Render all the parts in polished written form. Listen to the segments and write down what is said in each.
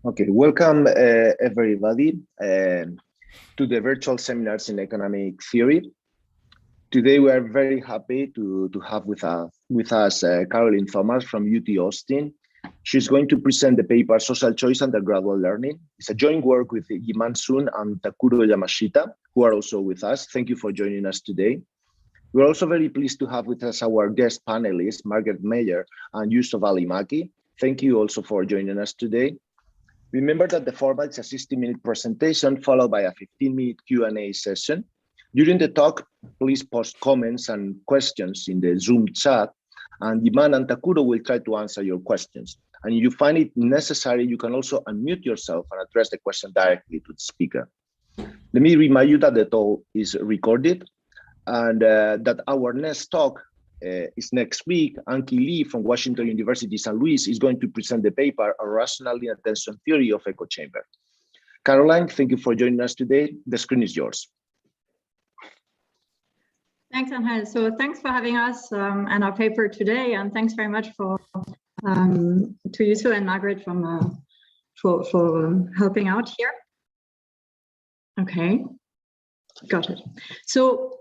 Okay, welcome everybody to the virtual seminars in economic theory. Today we are very happy to have with us Caroline Thomas from UT Austin. She's going to present the paper Social Choice Undergraduate Learning. It's a joint work with Yiman Sun and Takuro Yamashita, who are also with us. Thank you for joining us today. We're also very pleased to have with us our guest panelists, Margaret Meyer and Yusuf Ali Maki. Thank you also for joining us today. Remember that the format is a 60-minute presentation followed by a 15-minute Q&A session. During the talk, please post comments and questions in the Zoom chat, and Yiman and Takuro will try to answer your questions. And if you find it necessary, you can also unmute yourself and address the question directly to the speaker. Let me remind you that the talk is recorded and that our next talk is next week. Anki Lee from Washington University, St. Louis is going to present the paper, A Rational Attention Theory of Echo Chamber. Caroline, thank you for joining us today. The screen is yours. Thanks, Angel. So thanks for having us and our paper today, and thanks very much to Yusuf and Margaret for helping out here. Okay, got it. So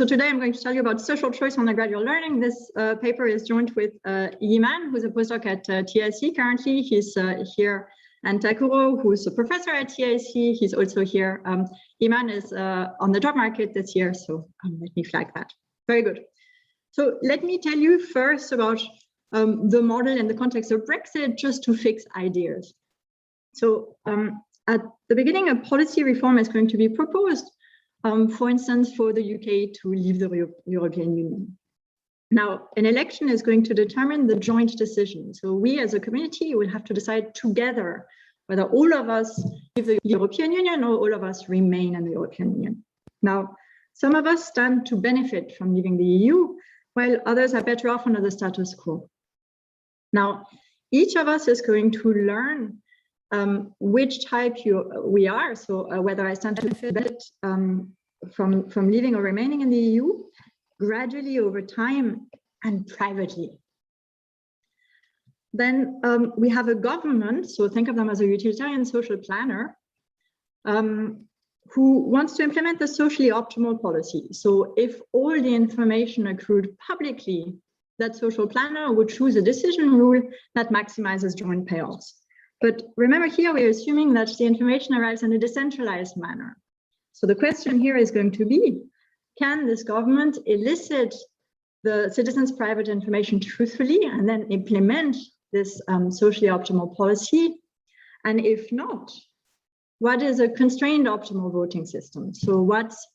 today I'm going to tell you about social choice on undergraduate learning. This paper is joined with Yiman, who's a postdoc at TIC currently. He's here, and Takuro, who's a professor at TIC. He's also here. Yiman is on the job market this year, so let me flag that. Very good. So let me tell you first about the model in the context of Brexit, just to fix ideas. So at the beginning, a policy reform is going to be proposed. For instance, for the UK to leave the European Union. Now, an election is going to determine the joint decision. So we as a community will have to decide together whether all of us leave the European Union or all of us remain in the European Union. Now, some of us stand to benefit from leaving the EU, while others are better off under the status quo. Now, each of us is going to learn which type we are, so whether I stand to benefit from leaving or remaining in the EU, gradually over time and privately. Then we have a government, so think of them as a utilitarian social planner, who wants to implement the socially optimal policy. So if all the information accrued publicly, that social planner would choose a decision rule that maximizes joint payoffs. But remember here, we're assuming that the information arrives in a decentralized manner. So the question here is going to be, can this government elicit the citizens' private information truthfully and then implement this socially optimal policy? And if not, what is a constrained optimal voting system? So what's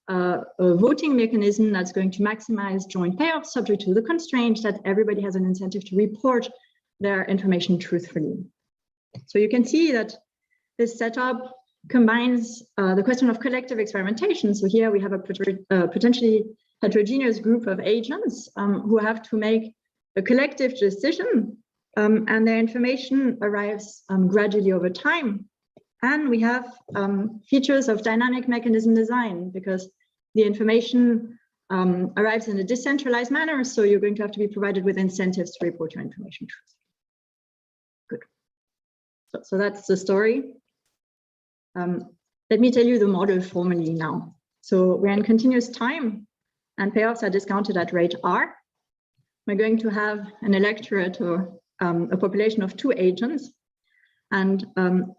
a voting mechanism that's going to maximize joint payoffs subject to the constraint that everybody has an incentive to report their information truthfully? So you can see that this setup combines the question of collective experimentation. So here we have a potentially heterogeneous group of agents who have to make a collective decision, and their information arrives gradually over time. And we have features of dynamic mechanism design, because the information arrives in a decentralized manner, so you're going to have to be provided with incentives to report your information truthfully. So that's the story. Let me tell you the model formally now. So we're in continuous time and payoffs are discounted at rate R. We're going to have an electorate or a population of 2 agents. And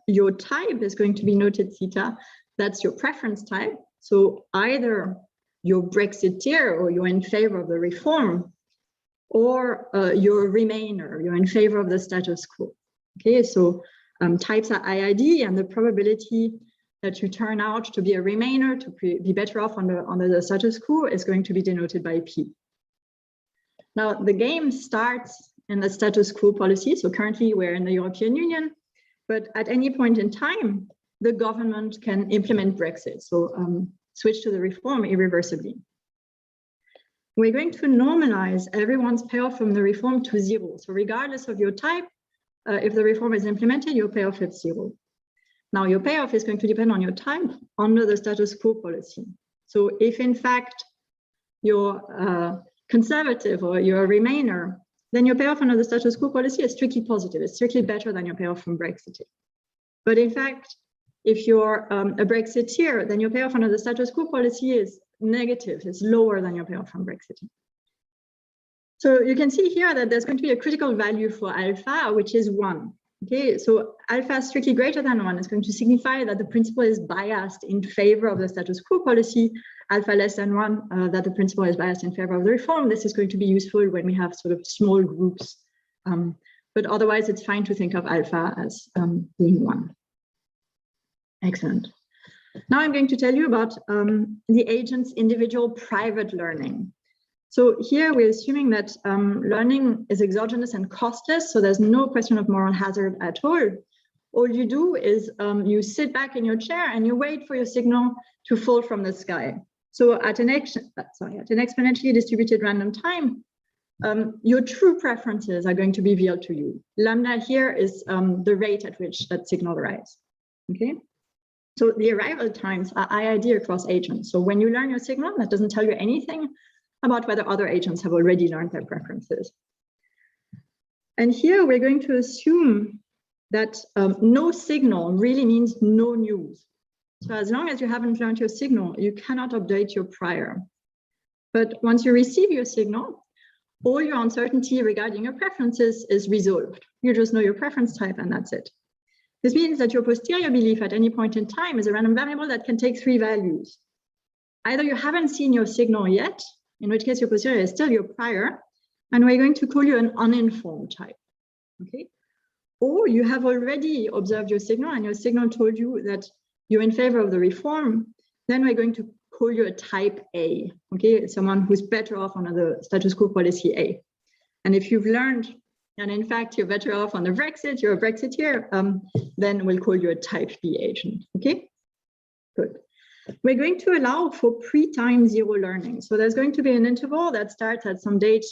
your type is going to be noted theta. That's your preference type. So either you're Brexiteer or you're in favor of the reform, or you're a Remainer, you're in favor of the status quo. Okay, so types are IID, and the probability that you turn out to be a Remainer, to be better off under the status quo, is going to be denoted by P. Now, the game starts in the status quo policy. So currently we're in the European Union, but at any point in time, the government can implement Brexit. So switch to the reform irreversibly. We're going to normalize everyone's payoff from the reform to 0. So regardless of your type, if the reform is implemented, your payoff is 0. Now, your payoff is going to depend on your type under the status quo policy. So if in fact you're conservative or you're a Remainer, then your payoff under the status quo policy is strictly positive. It's strictly better than your payoff from Brexiting. But in fact, if you're a Brexiteer, then your payoff under the status quo policy is negative. It's lower than your payoff from Brexiting. So you can see here that there's going to be a critical value for alpha, which is 1. Okay, so alpha strictly greater than 1 is going to signify that the principle is biased in favor of the status quo policy. Alpha less than 1, that the principle is biased in favor of the reform. This is going to be useful when we have sort of small groups. But otherwise, it's fine to think of alpha as being 1. Excellent. Now I'm going to tell you about the agent's individual private learning. So here we're assuming that learning is exogenous and costless, so there's no question of moral hazard at all. All you do is you sit back in your chair and you wait for your signal to fall from the sky. So at an exponentially distributed random time, your true preferences are going to be revealed to you. Lambda here is the rate at which that signal arrives. Okay. So the arrival times are IID across agents. So when you learn your signal, that doesn't tell you anything about whether other agents have already learned their preferences. And here we're going to assume that no signal really means no news. So as long as you haven't learned your signal, you cannot update your prior. But once you receive your signal, all your uncertainty regarding your preferences is resolved. You just know your preference type and that's it. This means that your posterior belief at any point in time is a random variable that can take 3 values. Either you haven't seen your signal yet, in which case your posterior is still your prior, and we're going to call you an uninformed type, okay? Or you have already observed your signal and your signal told you that you're in favor of the reform, then we're going to call you a type A, okay? Someone who's better off under the status quo policy A. And if you've learned, and in fact, you're better off on the Brexit, you're a Brexiteer, then we'll call you a type B agent, okay? Good. We're going to allow for pre-time 0 learning. So there's going to be an interval that starts at some date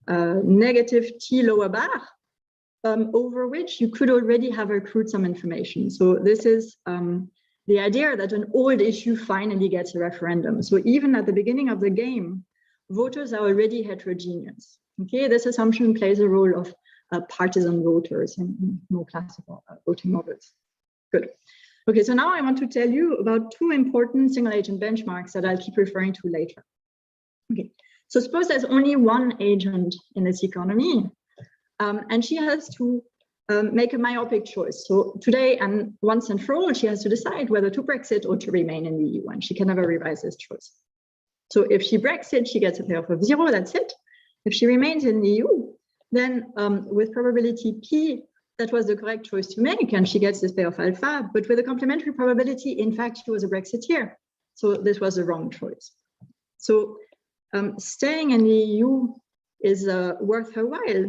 negative t lower bar, over which you could already have accrued some information. So this is the idea that an old issue finally gets a referendum. So even at the beginning of the game, voters are already heterogeneous. Okay, this assumption plays a role of partisan voters in more classical voting models. Good. Okay, so now I want to tell you about 2 important single agent benchmarks that I'll keep referring to later. Okay, so suppose there's only 1 agent in this economy, and she has to make a myopic choice. So today and once and for all, she has to decide whether to Brexit or to remain in the EU, and she can never revise this choice. So if she Brexit, she gets a payoff of 0, that's it. If she remains in the EU, then with probability P, that was the correct choice to make, and she gets this payoff alpha, but with a complementary probability, in fact, she was a Brexiteer. So this was the wrong choice. So staying in the EU is worth her while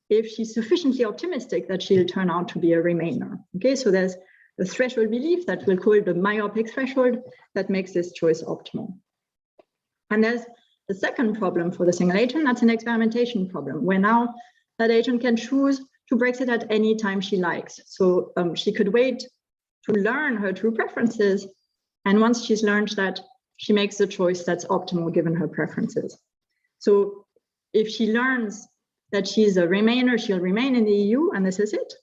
if she's sufficiently optimistic that she'll turn out to be a Remainer. Okay, so there's a threshold belief that we'll call the myopic threshold that makes this choice optimal. And there's the second problem for the single agent, that's an experimentation problem, where now that agent can choose to Brexit at any time she likes. So she could wait to learn her true preferences. And once she's learned that, she makes the choice that's optimal given her preferences. So if she learns that she's a Remainer, she'll remain in the EU, and this is it.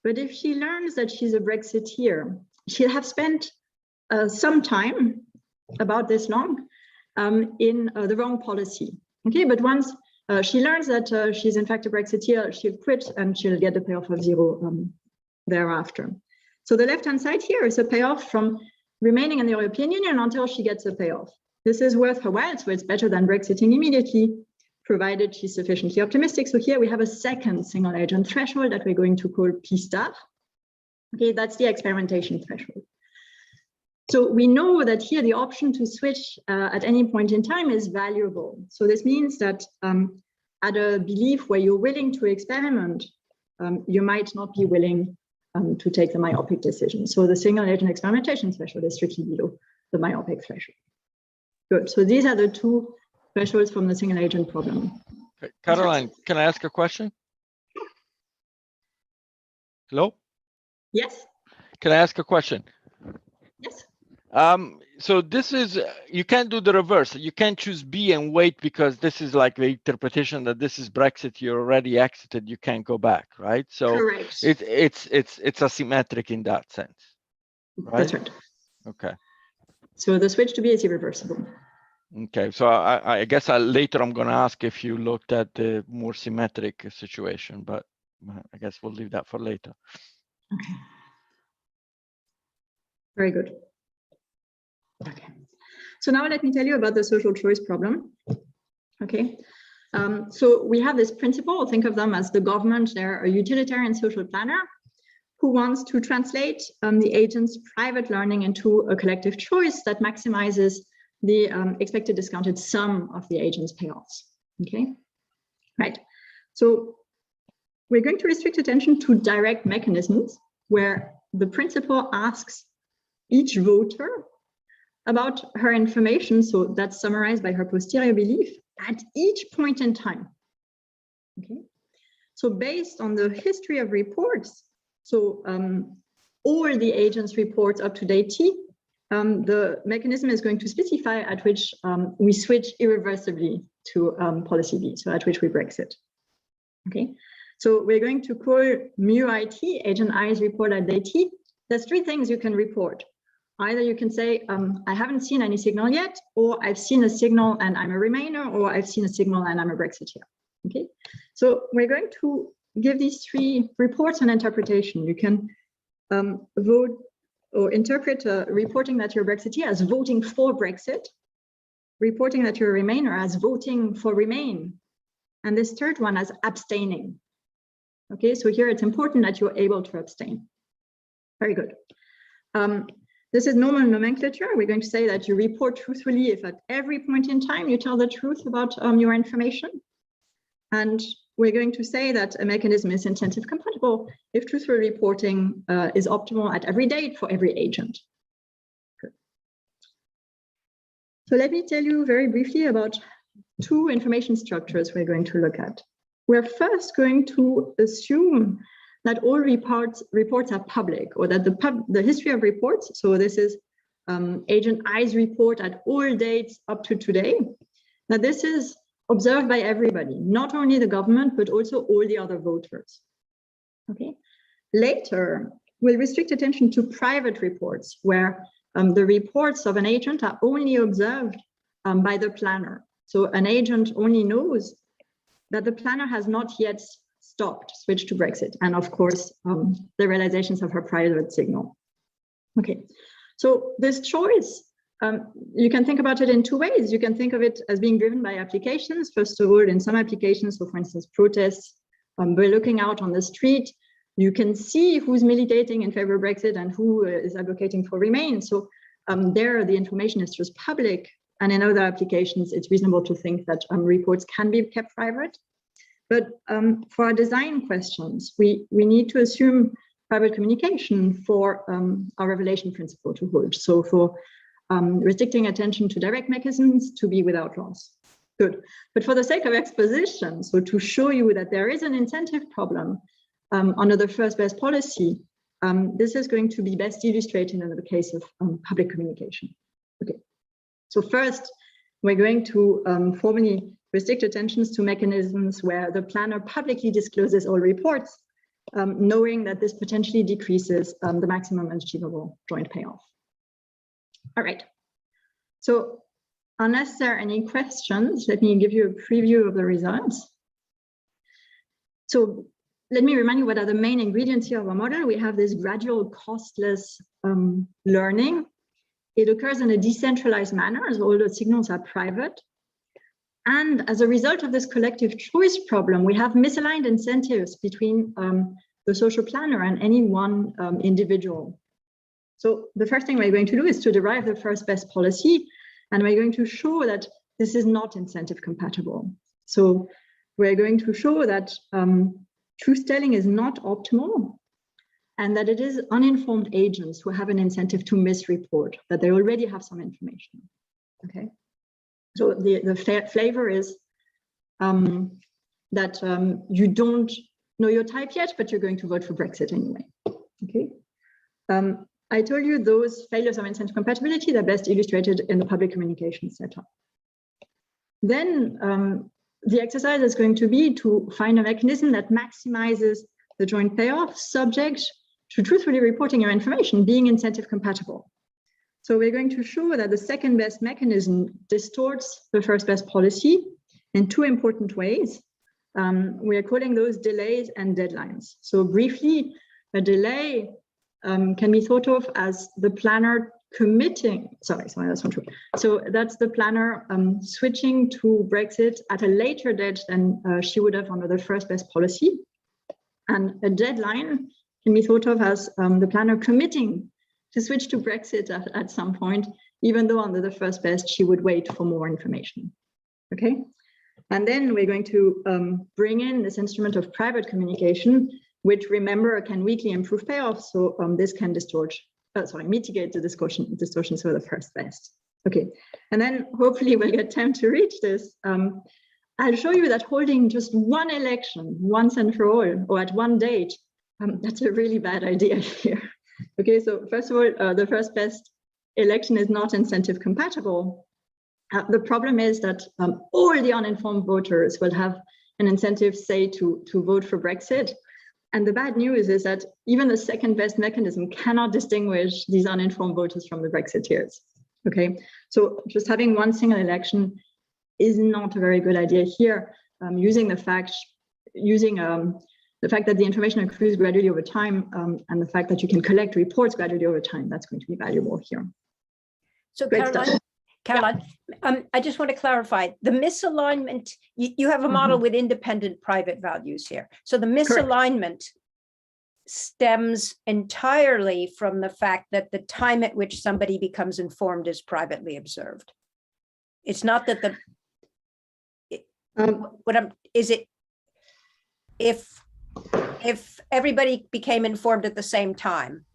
But if she learns that she's a Brexiteer, she'll have spent some time, about this long, in the wrong policy. Okay, but once she learns that she's in fact a Brexiteer, she'll quit and she'll get a payoff of 0 thereafter. So the left-hand side here is a payoff from remaining in the European Union until she gets a payoff. This is worth her while, so it's better than Brexiting immediately, provided she's sufficiently optimistic. So here we have a second single agent threshold that we're going to call P star. Okay, that's the experimentation threshold. So we know that here the option to switch at any point in time is valuable. So this means that at a belief where you're willing to experiment, you might not be willing to take the myopic decision. So the single agent experimentation threshold is strictly below the myopic threshold. Good. So these are the 2 thresholds from the single agent problem. Okay. Caroline, can I ask a question? Hello? Yes. Can I ask a question? Yes. So this is, you can't do the reverse. You can't choose B and wait because this is like the interpretation that this is Brexit. You're already exited. You can't go back, right? So Correct. it's asymmetric in that sense, right? That's right. Okay. So the switch to B is irreversible. Okay. So I guess later I'm going to ask if you looked at the more symmetric situation, but I guess we'll leave that for later. Okay. Very good. Okay. So now let me tell you about the social choice problem. Okay. So we have this principle, think of them as the government, they're a utilitarian social planner who wants to translate the agent's private learning into a collective choice that maximizes the expected discounted sum of the agent's payoffs. Okay, right. So we're going to restrict attention to direct mechanisms where the principle asks each voter about her information, so that's summarized by her posterior belief at each point in time. Okay, so based on the history of reports, so all the agents' reports up to date T, the mechanism is going to specify at which we switch irreversibly to policy B, so at which we Brexit. Okay, so we're going to call mu IT, agent I's report at date T. There's three things you can report. Either you can say, I haven't seen any signal yet, or I've seen a signal and I'm a Remainer, or I've seen a signal and I'm a Brexiteer. Okay, so we're going to give these three reports an interpretation. You can vote or interpret reporting that you're Brexiteer as voting for Brexit, reporting that you're a Remainer as voting for Remain, and this third one as abstaining. Okay, so here it's important that you're able to abstain. Very good. This is normal nomenclature. We're going to say that you report truthfully if at every point in time you tell the truth about your information. And we're going to say that a mechanism is incentive compatible if truthful reporting is optimal at every date for every agent. Good. So let me tell you very briefly about two information structures we're going to look at. We're first going to assume that all reports are public, or that the history of reports, so this is agent I's report at all dates up to today, that this is observed by everybody, not only the government, but also all the other voters. Okay. Later, we'll restrict attention to private reports, where the reports of an agent are only observed by the planner. So an agent only knows that the planner has not yet switched to Brexit, and of course, the realizations of her private signal. Okay, so this choice, you can think about it in two ways. You can think of it as being driven by applications. First of all, in some applications, so for instance, protests, we're looking out on the street, you can see who's militating in favor of Brexit and who is advocating for Remain. So there, the information is just public. And in other applications, it's reasonable to think that reports can be kept private. But for our design questions, we need to assume private communication for our revelation principle to hold. So for restricting attention to direct mechanisms to be without loss. Good. But for the sake of exposition, so to show you that there is an incentive problem under the first best policy, this is going to be best illustrated in the case of public communication. Okay. So first, we're going to formally restrict attentions to mechanisms where the planner publicly discloses all reports, knowing that this potentially decreases the maximum achievable joint payoff. All right. So unless there are any questions, let me give you a preview of the results. So let me remind you what are the main ingredients here of our model. We have this gradual costless learning. It occurs in a decentralized manner, as all the signals are private. And as a result of this collective choice problem, we have misaligned incentives between the social planner and any one individual. So the first thing we're going to do is to derive the first best policy, and we're going to show that this is not incentive compatible. So we're going to show that truth telling is not optimal, and that it is uninformed agents who have an incentive to misreport, that they already have some information. Okay. So the flavor is that you don't know your type yet, but you're going to vote for Brexit anyway. Okay. I told you those failures of incentive compatibility are best illustrated in the public communication setup. Then the exercise is going to be to find a mechanism that maximizes the joint payoff subject to truthfully reporting your information, being incentive compatible. So we're going to show that the second best mechanism distorts the first best policy in two important ways. We are calling those delays and deadlines. So briefly, a delay can be thought of as the planner committing, sorry, that's not true. So that's the planner switching to Brexit at a later date than she would have under the first best policy. And a deadline can be thought of as the planner committing to switch to Brexit at some point, even though under the first best, she would wait for more information, okay? And then we're going to bring in this instrument of private communication, which, remember, can weakly improve payoffs. So this can mitigate the distortions for the first best. Okay, and then hopefully we'll get time to reach this. I'll show you that holding just one election once and for all, or at one date, that's a really bad idea here. Okay, so first of all, the first best election is not incentive compatible. The problem is that all the uninformed voters will have an incentive, say, to vote for Brexit. And the bad news is that even the second best mechanism cannot distinguish these uninformed voters from the Brexiteers. Okay, so just having one single election is not a very good idea here. Using the fact that the information accrues gradually over time and the fact that you can collect reports gradually over time, that's going to be valuable here. So Caroline, I just want to clarify the misalignment. You have a model with independent private values here. So the misalignment stems entirely from the fact that the time at which somebody becomes informed is privately observed. It's not that if everybody became informed at the same time,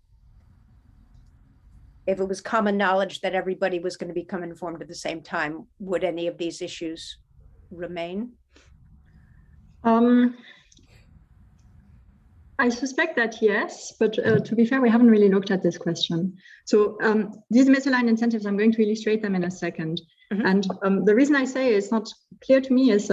if it was common knowledge that everybody was going to become informed at the same time, would any of these issues remain? I suspect that yes, but to be fair, we haven't really looked at this question. So these misaligned incentives, I'm going to illustrate them in a second. And the reason I say it's not clear to me is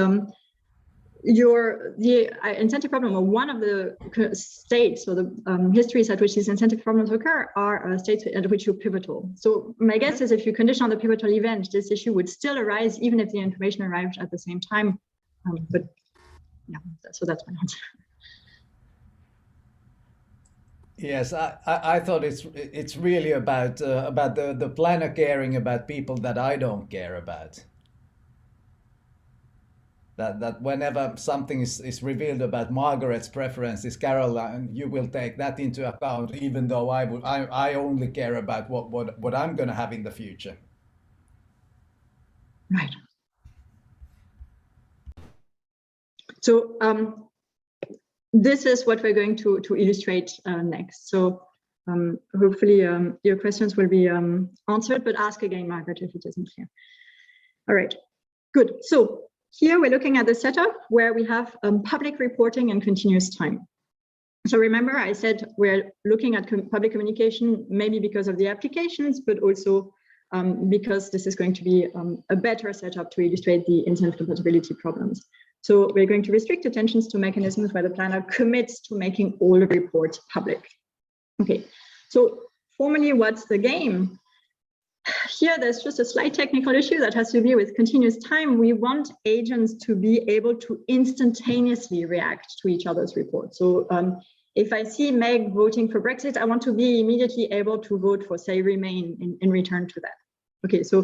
the incentive problem, or one of the states or the histories at which these incentive problems occur are states at which you're pivotal. So my guess is if you condition on the pivotal event, this issue would still arise even if the information arrived at the same time. But yeah, so that's my answer. Yes, I thought it's really about the planner caring about people that I don't care about. That whenever something is revealed about Margaret's preferences, Caroline, you will take that into account, even though I only care about what I'm going to have in the future. Right. So this is what we're going to illustrate next. So hopefully your questions will be answered, but ask again, Margaret, if it isn't clear. All right, good. So here we're looking at the setup where we have public reporting and continuous time. So remember, I said we're looking at public communication, maybe because of the applications, but also because this is going to be a better setup to illustrate the incentive compatibility problems. So we're going to restrict attentions to mechanisms where the planner commits to making all the reports public. Okay, so formally, what's the game? Here, there's just a slight technical issue that has to do with continuous time. We want agents to be able to instantaneously react to each other's reports. So if I see Meg voting for Brexit, I want to be immediately able to vote for, say, Remain in return to that. Okay, so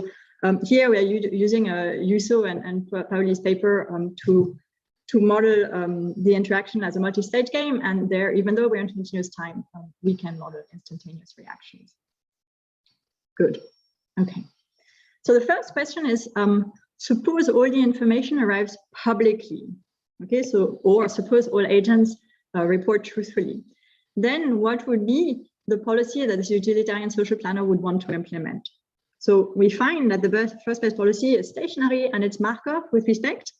here we are using Yuso and Pauli's paper to model the interaction as a multi-stage game. And there, even though we're in continuous time, we can model instantaneous reactions. Good. Okay, so the first question is, suppose all the information arrives publicly, okay, so, or suppose all agents report truthfully. Then what would be the policy that this utilitarian social planner would want to implement? So we find that the first best policy is stationary and it's marked with respect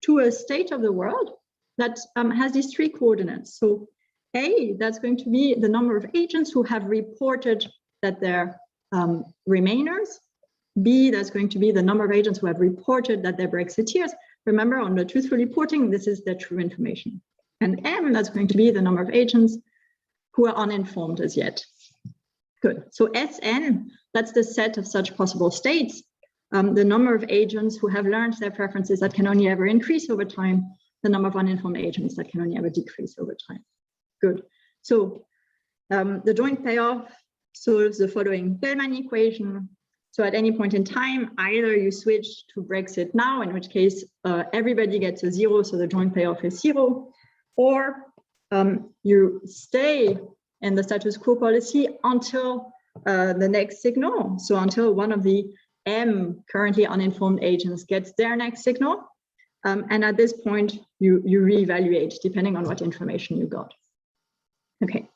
to a state of the world that has these three coordinates. So A, that's going to be the number of agents who have reported that they're Remainers. B, that's going to be the number of agents who have reported that they're Brexiteers. Remember, on the truthful reporting, this is the true information. And M, that's going to be the number of agents who are uninformed as yet. Good. So SN, that's the set of such possible states. The number of agents who have learned their preferences that can only ever increase over time. The number of uninformed agents that can only ever decrease over time. Good. So the joint payoff solves the following Bellman equation. So at any point in time, either you switch to Brexit now, in which case everybody gets a 0, so the joint payoff is 0, or you stay in the status quo policy until the next signal. So until one of the M currently uninformed agents gets their next signal. And at this point, you reevaluate depending on what information you got. Okay,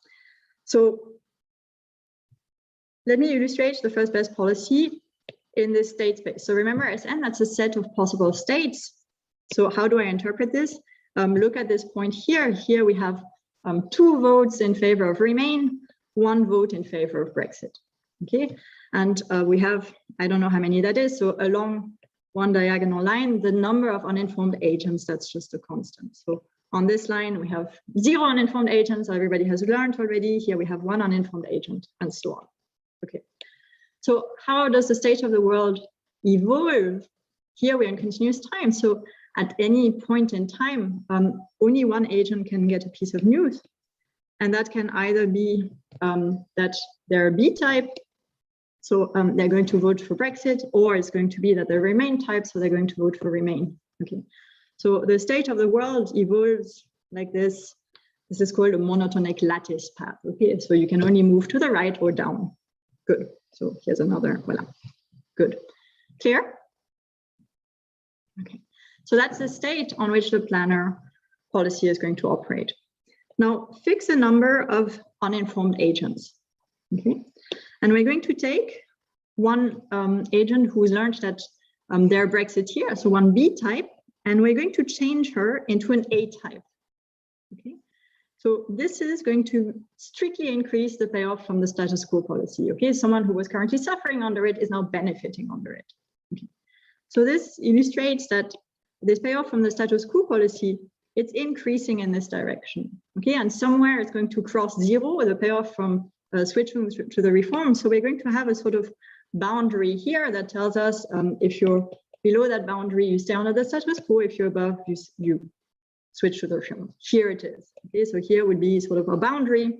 so let me illustrate the first best policy in this state space. So remember, SN, that's a set of possible states. So how do I interpret this? Look at this point here. Here we have 2 votes in favor of Remain, 1 vote in favor of Brexit. Okay, and we have, I don't know how many that is. So along one diagonal line, the number of uninformed agents, that's just a constant. So on this line, we have 0 uninformed agents. Everybody has learned already. Here we have 1 uninformed agent, and so on. Okay, so how does the state of the world evolve? Here we're in continuous time. So at any point in time, only 1 agent can get a piece of news. And that can either be that they're B-type, so they're going to vote for Brexit, or it's going to be that they're Remain type, so they're going to vote for Remain. Okay, so the state of the world evolves like this. This is called a monotonic lattice path. Okay, so you can only move to the right or down. Good. So here's another, voila. Good. Clear? Okay. So that's the state on which the planner policy is going to operate. Now fix a number of uninformed agents. Okay. And we're going to take one agent who's learned that they're Brexiteer, so one B type, and we're going to change her into an A type. Okay. So this is going to strictly increase the payoff from the status quo policy. Okay, someone who was currently suffering under it is now benefiting under it. Okay. So this illustrates that this payoff from the status quo policy, it's increasing in this direction. Okay, and somewhere it's going to cross 0 with a payoff from switching to the reform. So we're going to have a sort of boundary here that tells us if you're below that boundary, you stay under the status quo. If you're above, you switch to the reform. Here it is. Okay, so here would be sort of a boundary.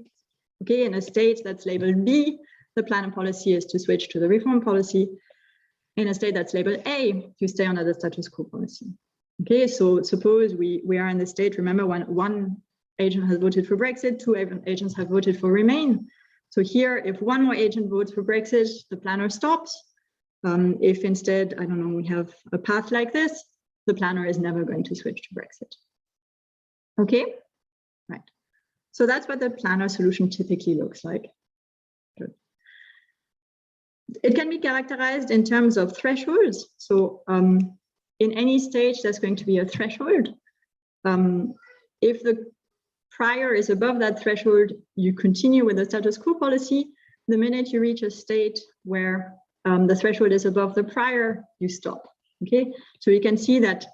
Okay, in a state that's labeled B, the planner policy is to switch to the reform policy. In a state that's labeled A, you stay under the status quo policy. Okay, so suppose we are in the state, remember, when 1 agent has voted for Brexit, 2 agents have voted for Remain. So here, if 1 more agent votes for Brexit, the planner stops. If instead, I don't know, we have a path like this, the planner is never going to switch to Brexit. Okay, right. So that's what the planner solution typically looks like. Good. It can be characterized in terms of thresholds. So in any stage, there's going to be a threshold. If the prior is above that threshold, you continue with the status quo policy. The minute you reach a state where the threshold is above the prior, you stop. Okay, so you can see that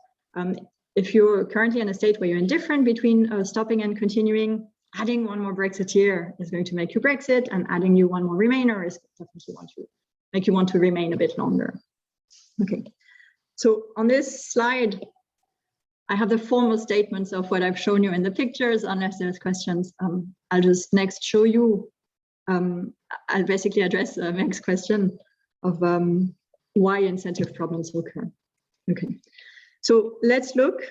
if you're currently in a state where you're indifferent between stopping and continuing, adding 1 more Brexiteer is going to make you Brexit, and adding you 1 more Remainer is definitely going to make you want to remain a bit longer. Okay, so on this slide, I have the formal statements of what I've shown you in the pictures. Unless there's questions, I'll just next show you. I'll basically address the next question of why incentive problems occur. Okay, so let's look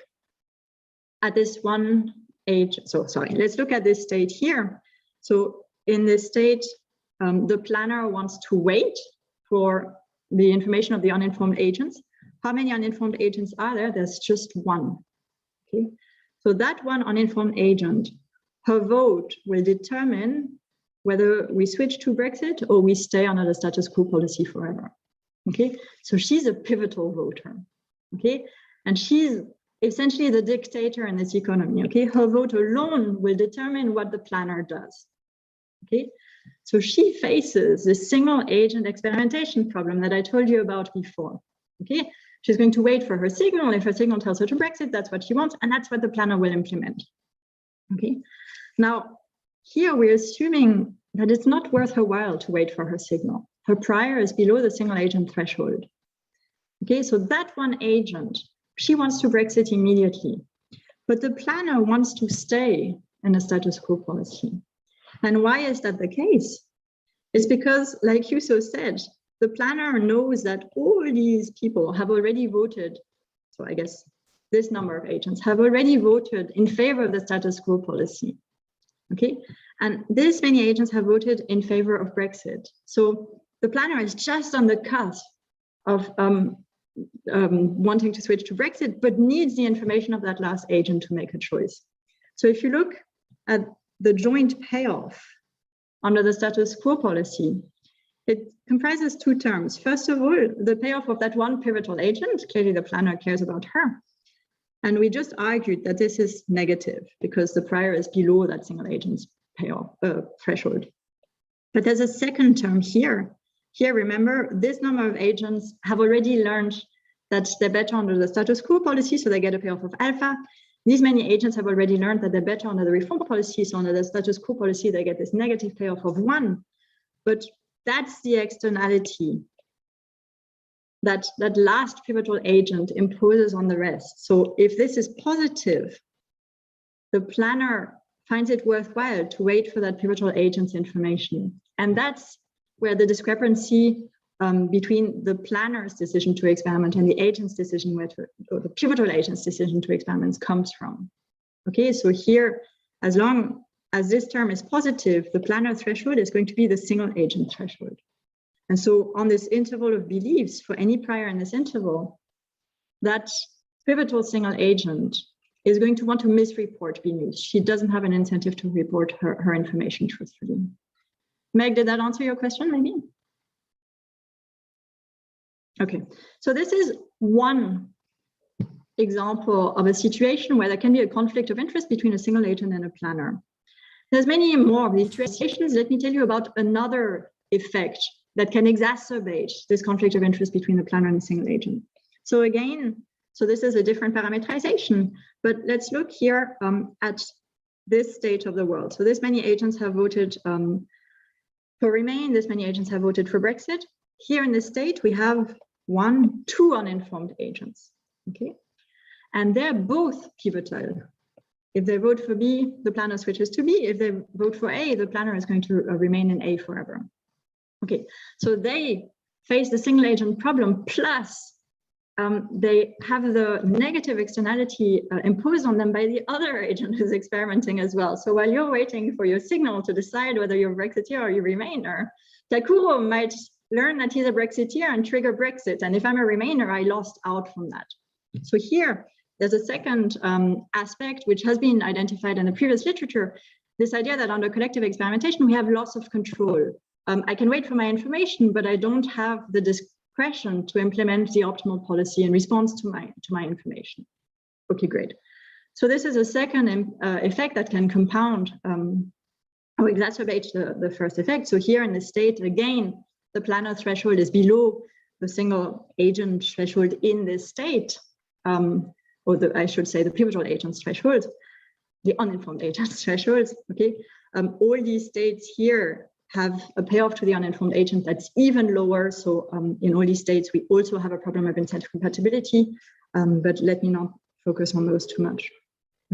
at this one age. So sorry, let's look at this state here. So in this state, the planner wants to wait for the information of the uninformed agents. How many uninformed agents are there? There's just 1. Okay, so that 1 uninformed agent, her vote will determine whether we switch to Brexit or we stay under the status quo policy forever. Okay, so she's a pivotal voter. Okay, and she's essentially the dictator in this economy, okay? Her vote alone will determine what the planner does, okay? So she faces the single agent experimentation problem that I told you about before, okay? She's going to wait for her signal. If her signal tells her to Brexit, that's what she wants, and that's what the planner will implement, okay? Now, here we're assuming that it's not worth her while to wait for her signal. Her prior is below the single agent threshold. Okay, so that one agent, she wants to Brexit immediately, but the planner wants to stay in a status quo policy. And why is that the case? It's because, like Yuso said, the planner knows that all these people have already voted. So I guess this number of agents have already voted in favor of the status quo policy. Okay, and this many agents have voted in favor of Brexit. So the planner is just on the cusp of wanting to switch to Brexit, but needs the information of that last agent to make a choice. So if you look at the joint payoff under the status quo policy, it comprises two terms. First of all, the payoff of that one pivotal agent. Clearly the planner cares about her. And we just argued that this is negative because the prior is below that single agent's payoff threshold. But there's a second term here. Here, remember, this number of agents have already learned that they're better under the status quo policy, so they get a payoff of alpha. These many agents have already learned that they're better under the reform policy, so under the status quo policy, they get this negative payoff of 1. But that's the externality that last pivotal agent imposes on the rest. So if this is positive, the planner finds it worthwhile to wait for that pivotal agent's information. And that's where the discrepancy between the planner's decision to experiment and the agent's decision or the pivotal agent's decision to experiment comes from. Okay, so here, as long as this term is positive, the planner threshold is going to be the single agent threshold. And so on this interval of beliefs, for any prior in this interval, that pivotal single agent is going to want to misreport B news. She doesn't have an incentive to report her information truthfully. Meg, did that answer your question, maybe? Okay, so this is one example of a situation where there can be a conflict of interest between a single agent and a planner. There's many more of these situations. Let me tell you about another effect that can exacerbate this conflict of interest between the planner and the single agent. So again, so this is a different parameterization, but let's look here at this state of the world. So this many agents have voted for Remain, this many agents have voted for Brexit. Here in this state, we have 2 uninformed agents, okay? And they're both pivotal. If they vote for B, the planner switches to B. If they vote for A, the planner is going to remain in A forever. Okay, so they face the single agent problem, plus they have the negative externality imposed on them by the other agent who's experimenting as well. So while you're waiting for your signal to decide whether you're a Brexiteer or you Remainer, Takuro might learn that he's a Brexiteer and trigger Brexit. And if I'm a Remainer, I lost out from that. So here, there's a second aspect which has been identified in the previous literature, this idea that under collective experimentation, we have loss of control. I can wait for my information, but I don't have the discretion to implement the optimal policy in response to my information. Okay, great. So this is a second effect that can compound or exacerbate the first effect. So here in the state, again, the planner threshold is below the single agent threshold in this state, or I should say the pivotal agent's threshold, the uninformed agent's threshold, okay? All these states here have a payoff to the uninformed agent that's even lower. So in all these states, we also have a problem of incentive compatibility, but let me not focus on those too much.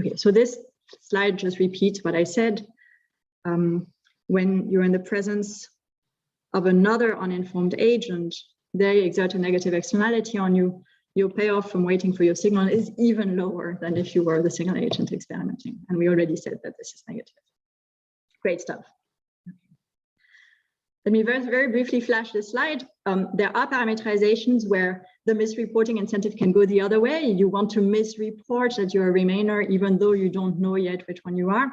Okay, so this slide just repeats what I said. When you're in the presence of another uninformed agent, they exert a negative externality on you. Your payoff from waiting for your signal is even lower than if you were the single agent experimenting. And we already said that this is negative. Great stuff. Let me very briefly flash this slide. There are parameterizations where the misreporting incentive can go the other way. You want to misreport that you're a Remainer, even though you don't know yet which one you are.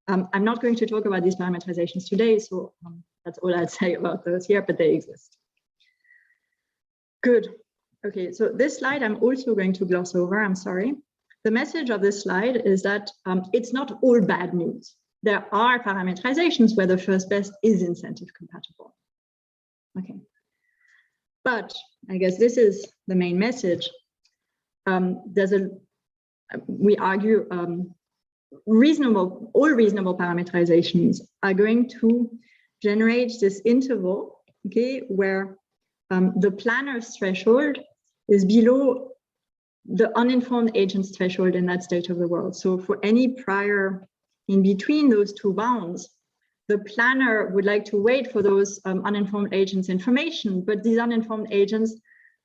I'm not going to talk about these parameterizations today, so that's all I'd say about those here, but they exist. Good. Okay, so this slide I'm also going to gloss over, I'm sorry. the message of this slide is that it's not all bad news. There are parameterizations where the first best is incentive compatible. Okay. But I guess this is the main message. We argue all reasonable parameterizations are going to generate this interval, okay, where the planner's threshold is below the uninformed agent's threshold in that state of the world. So for any prior in between those two bounds, the planner would like to wait for those uninformed agents' information, but these uninformed agents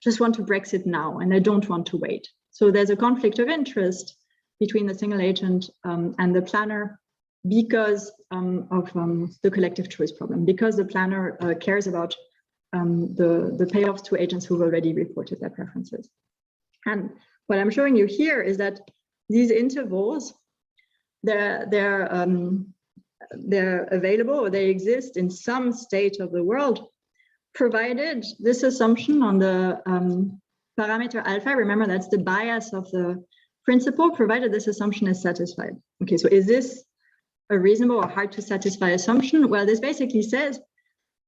just want to Brexit now and they don't want to wait. So there's a conflict of interest between the single agent and the planner because of the collective choice problem, because the planner cares about the payoffs to agents who've already reported their preferences. And what I'm showing you here is that these intervals, they're available, or they exist in some state of the world, provided this assumption on the parameter alpha, remember that's the bias of the principle, provided this assumption is satisfied. Okay, so is this a reasonable or hard to satisfy assumption? Well, this basically says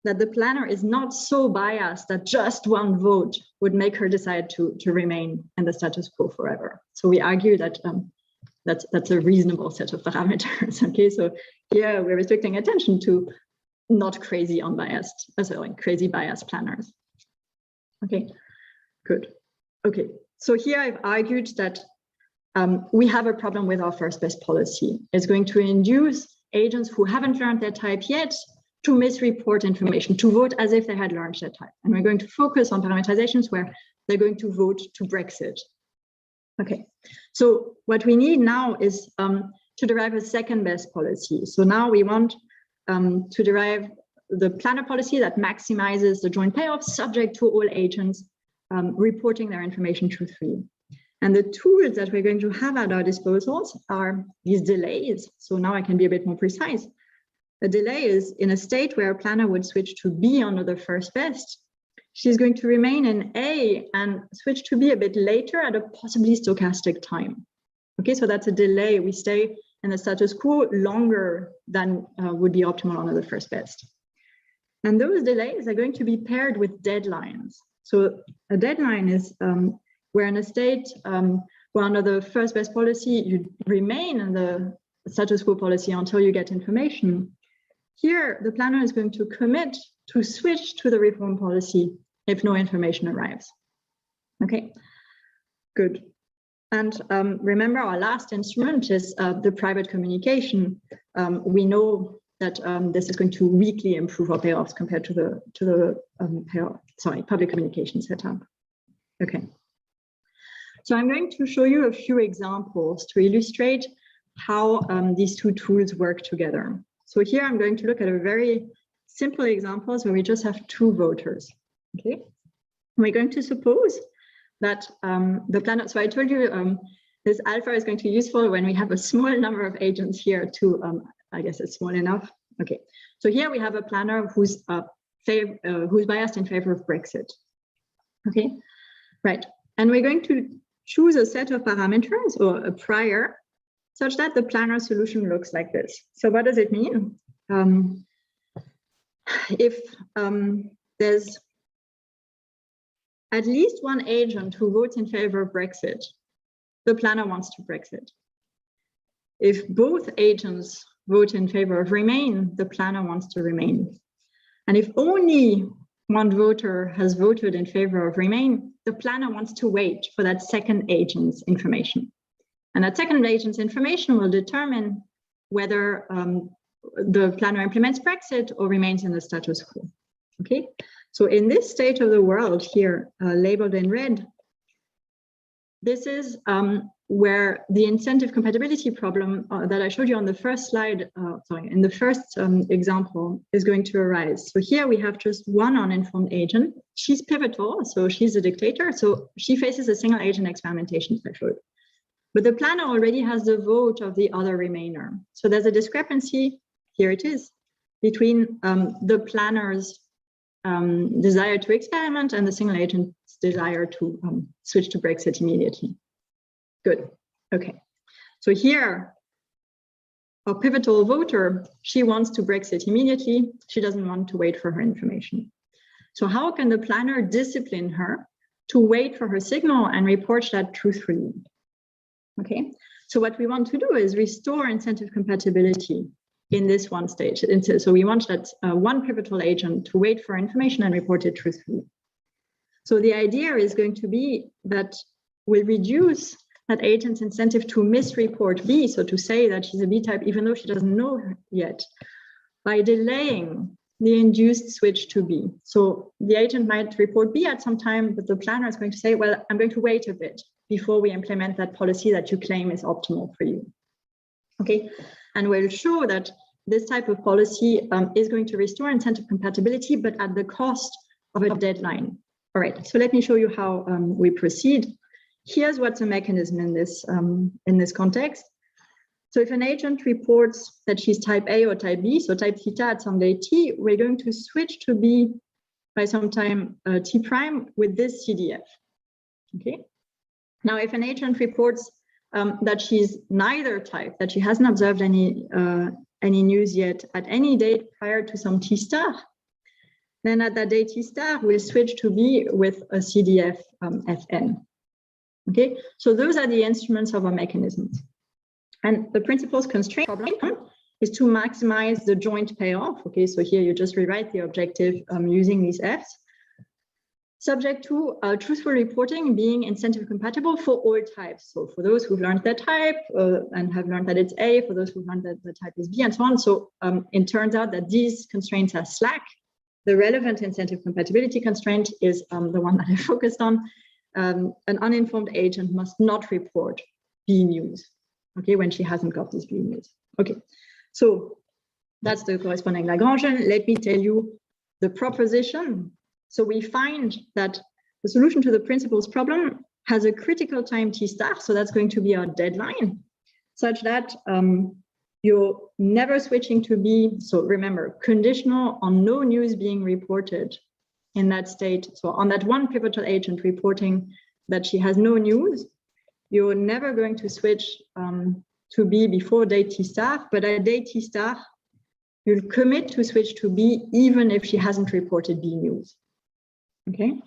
that the planner is not so biased that just one vote would make her decide to remain in the status quo forever. So we argue that that's a reasonable set of parameters. Okay, so here we're restricting attention to not crazy unbiased, crazy biased planners. Okay, good. Okay, so here I've argued that we have a problem with our first best policy. It's going to induce agents who haven't learned their type yet to misreport information, to vote as if they had learned their type. And we're going to focus on parameterizations where they're going to vote to Brexit. Okay, so what we need now is to derive a second best policy. So now we want to derive the planner policy that maximizes the joint payoff subject to all agents reporting their information truthfully. And the tools that we're going to have at our disposals are these delays. So now I can be a bit more precise. A delay is in a state where a planner would switch to B under the first best. She's going to remain in A and switch to B a bit later at a possibly stochastic time. Okay, so that's a delay. We stay in the status quo longer than would be optimal under the first best. And those delays are going to be paired with deadlines. So a deadline is where in a state where under the first best policy, you remain in the status quo policy until you get information. Here, the planner is going to commit to switch to the reform policy if no information arrives. Okay, good. And remember, our last instrument is the private communication. We know that this is going to weakly improve our payoffs compared to the public communication setup. Okay. So I'm going to show you a few examples to illustrate how these two tools work together. So here I'm going to look at a very simple examples where we just have two voters. Okay, we're going to suppose that the planner. So I told you this alpha is going to be useful when we have a small number of agents here to. I guess it's small enough. Okay, so here we have a planner who's biased in favor of Brexit. Okay, right, and we're going to choose a set of parameters or a prior such that the planner solution looks like this. So what does it mean? If there's at least one agent who votes in favor of Brexit, the planner wants to Brexit. If both agents vote in favor of Remain, the planner wants to Remain. And if only one voter has voted in favor of Remain, the planner wants to wait for that second agent's information. And that second agent's information will determine whether the planner implements Brexit or remains in the status quo. Okay, so in this state of the world here, labeled in red, this is where the incentive compatibility problem that I showed you on the first slide, in the first example is going to arise. So here we have just one uninformed agent. She's pivotal, so she's a dictator. So she faces a single agent experimentation threshold. But the planner already has the vote of the other Remainer. So there's a discrepancy, here it is, between the planner's desire to experiment and the single agent's desire to switch to Brexit immediately. Good. Okay, so here, our pivotal voter, she wants to Brexit immediately. She doesn't want to wait for her information. So how can the planner discipline her to wait for her signal and report that truthfully? Okay, so what we want to do is restore incentive compatibility in this one stage. So we want that one pivotal agent to wait for information and report it truthfully. So the idea is going to be that we'll reduce that agent's incentive to misreport B, so to say that she's a B type, even though she doesn't know yet, by delaying the induced switch to B. So the agent might report B at some time, but the planner is going to say, well, I'm going to wait a bit before we implement that policy that you claim is optimal for you. Okay, and we'll show that this type of policy is going to restore incentive compatibility, but at the cost of a deadline. All right, so let me show you how we proceed. Here's what's a mechanism in this context. So if an agent reports that she's type A or type B, so type theta at some day t, we're going to switch to B by some time t prime with this CDF. Okay. Now, if an agent reports that she's neither type, that she hasn't observed any news yet at any date prior to some t star, then at that day t star, we'll switch to B with a CDF Fn. Okay, so those are the instruments of our mechanisms. And the principal's constraint problem is to maximize the joint payoff. Okay, so here you just rewrite the objective using these Fs, subject to truthful reporting being incentive compatible for all types. So for those who've learned that type and have learned that it's A, for those who've learned that the type is B, and so on. So it turns out that these constraints are slack. The relevant incentive compatibility constraint is the one that I focused on. An uninformed agent must not report B news, okay, when she hasn't got this B news. Okay, so that's the corresponding Lagrangian. Let me tell you the proposition. So we find that the solution to the principal's problem has a critical time t star, so that's going to be our deadline, such that you're never switching to B. So remember, conditional on no news being reported in that state. So on that one pivotal agent reporting that she has no news, you're never going to switch to B before day t star, but at day t star, you'll commit to switch to B even if she hasn't reported B news. Okay,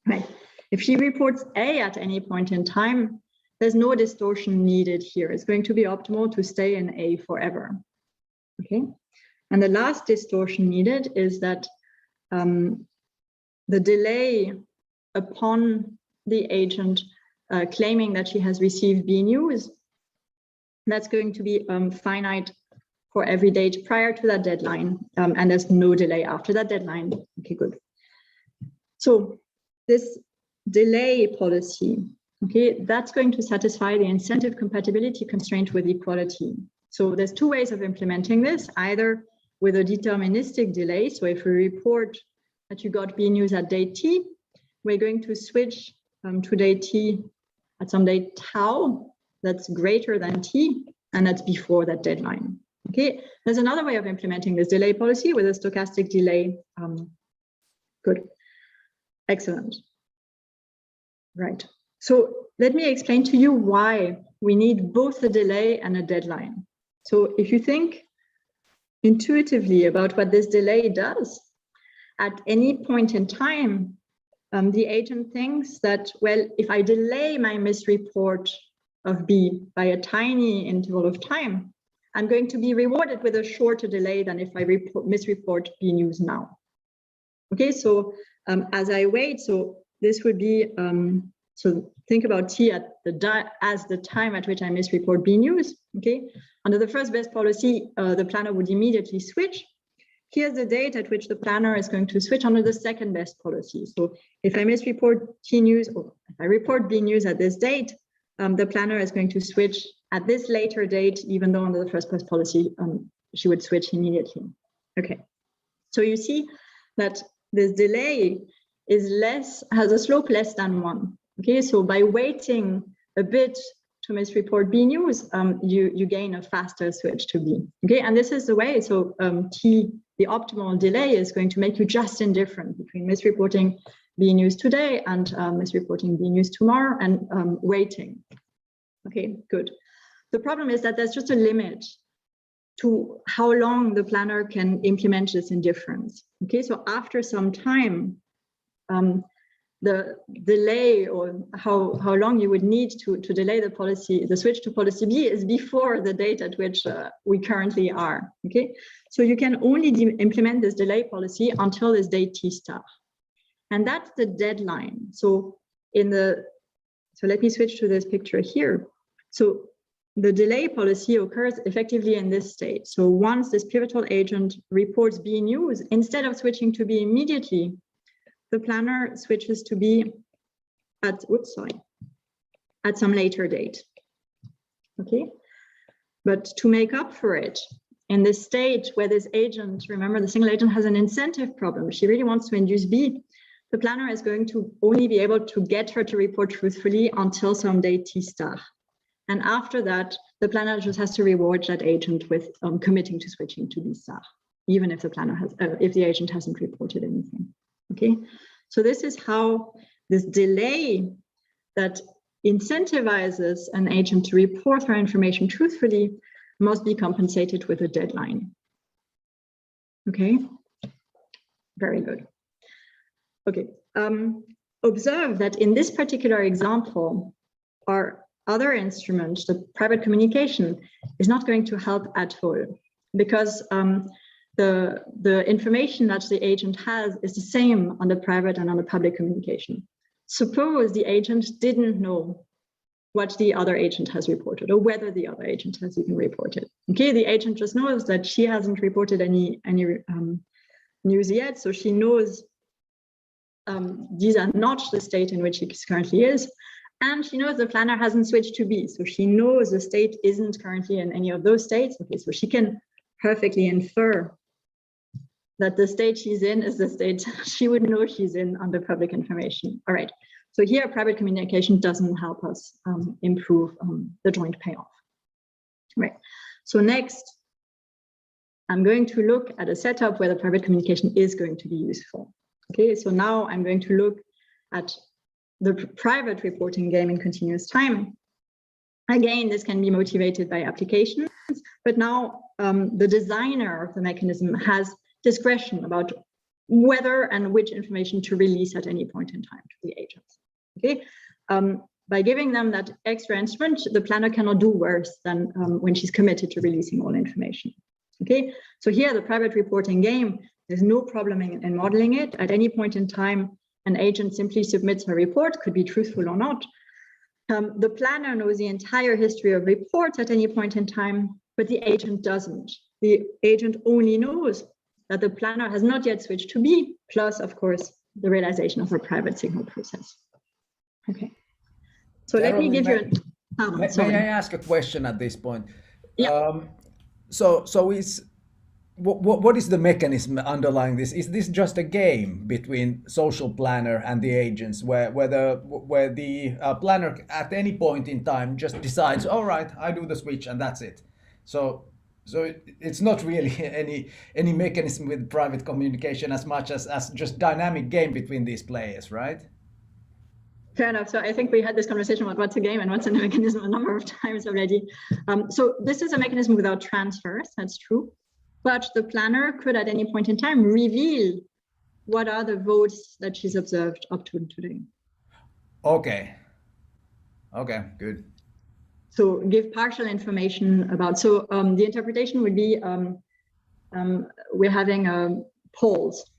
right. If she reports A at any point in time, there's no distortion needed here. It's going to be optimal to stay in A forever. Okay, and the last distortion needed is that the delay upon the agent claiming that she has received B news, that's going to be finite for every date prior to that deadline, and there's no delay after that deadline. Okay, good. So this delay policy, okay, that's going to satisfy the incentive compatibility constraint with equality. So there's two ways of implementing this, either with a deterministic delay. So if we report that you got B news at day t, we're going to switch to day t at some day tau that's greater than t, and that's before that deadline. Okay, there's another way of implementing this delay policy with a stochastic delay. Good, excellent. Right, so let me explain to you why we need both a delay and a deadline. So if you think intuitively about what this delay does, at any point in time, the agent thinks that, well, if I delay my misreport of B by a tiny interval of time, I'm going to be rewarded with a shorter delay than if I misreport B news now. Okay, so as I wait, so this would be, so think about T at as the time at which I misreport B news. Okay, under the first best policy, the planner would immediately switch. Here's the date at which the planner is going to switch under the second best policy. So if I misreport T news, or if I report B news at this date, the planner is going to switch at this later date, even though under the first best policy, she would switch immediately. Okay, so you see that this delay is has a slope less than 1. Okay, so by waiting a bit to misreport B news, you gain a faster switch to B. Okay, and this is the way. So T, the optimal delay, is going to make you just indifferent between misreporting B news today and misreporting B news tomorrow, and waiting Okay, good. The problem is that there's just a limit to how long the planner can implement this indifference. Okay, so after some time, the delay or how long you would need to delay the policy, the switch to policy B is before the date at which we currently are. Okay, so you can only implement this delay policy until this date T star, and that's the deadline. So let me switch to this picture here. So the delay policy occurs effectively in this state. So once this pivotal agent reports B news, instead of switching to B immediately, the planner switches to B at some later date. Okay, but to make up for it, in this state where this agent, remember the single agent has an incentive problem, she really wants to induce B, the planner is going to only be able to get her to report truthfully until some date T star. And after that, the planner just has to reward that agent with committing to switching to B star, even if the planner has, if the agent hasn't reported anything. Okay, so this is how this delay that incentivizes an agent to report her information truthfully must be compensated with a deadline. Okay, very good. Okay, observe that in this particular example, our other instrument, the private communication, is not going to help at all, because the information that the agent has is the same on the private and on the public communication. Suppose the agent didn't know what the other agent has reported, or whether the other agent has even reported. Okay, the agent just knows that she hasn't reported any news yet, so she knows these are not the state in which she currently is, and she knows the planner hasn't switched to B, so she knows the state isn't currently in any of those states. Okay, so she can perfectly infer that the state she's in is the state she would know she's in under public information. All right, so here private communication doesn't help us improve the joint payoff. Right, so next, I'm going to look at a setup where the private communication is going to be useful. Okay, so now I'm going to look at the private reporting game in continuous time. Again, this can be motivated by applications, but now the designer of the mechanism has discretion about whether and which information to release at any point in time to the agents. Okay, by giving them that extra instrument, the planner cannot do worse than when she's committed to releasing all information. Okay, so here the private reporting game, there's no problem in modeling it. At any point in time, an agent simply submits her report, could be truthful or not. The planner knows the entire history of reports at any point in time, but the agent doesn't. The agent only knows that the planner has not yet switched to B, plus, of course, the realization of a private signal process. Okay, so let me give you May I ask a question at this point? Yeah. What is the mechanism underlying this? Is this just a game between social planner and the agents, where the planner at any point in time just decides, all right, I do the switch and that's it. So it's not really any mechanism with private communication as much as just dynamic game between these players, right? Fair enough. So I think we had this conversation about what's a game and what's a mechanism a number of times already. So this is a mechanism without transfers, that's true. But the planner could at any point in time reveal what are the votes that she's observed up to today. Okay, good. So give partial information about, so the interpretation would be, we're having polls.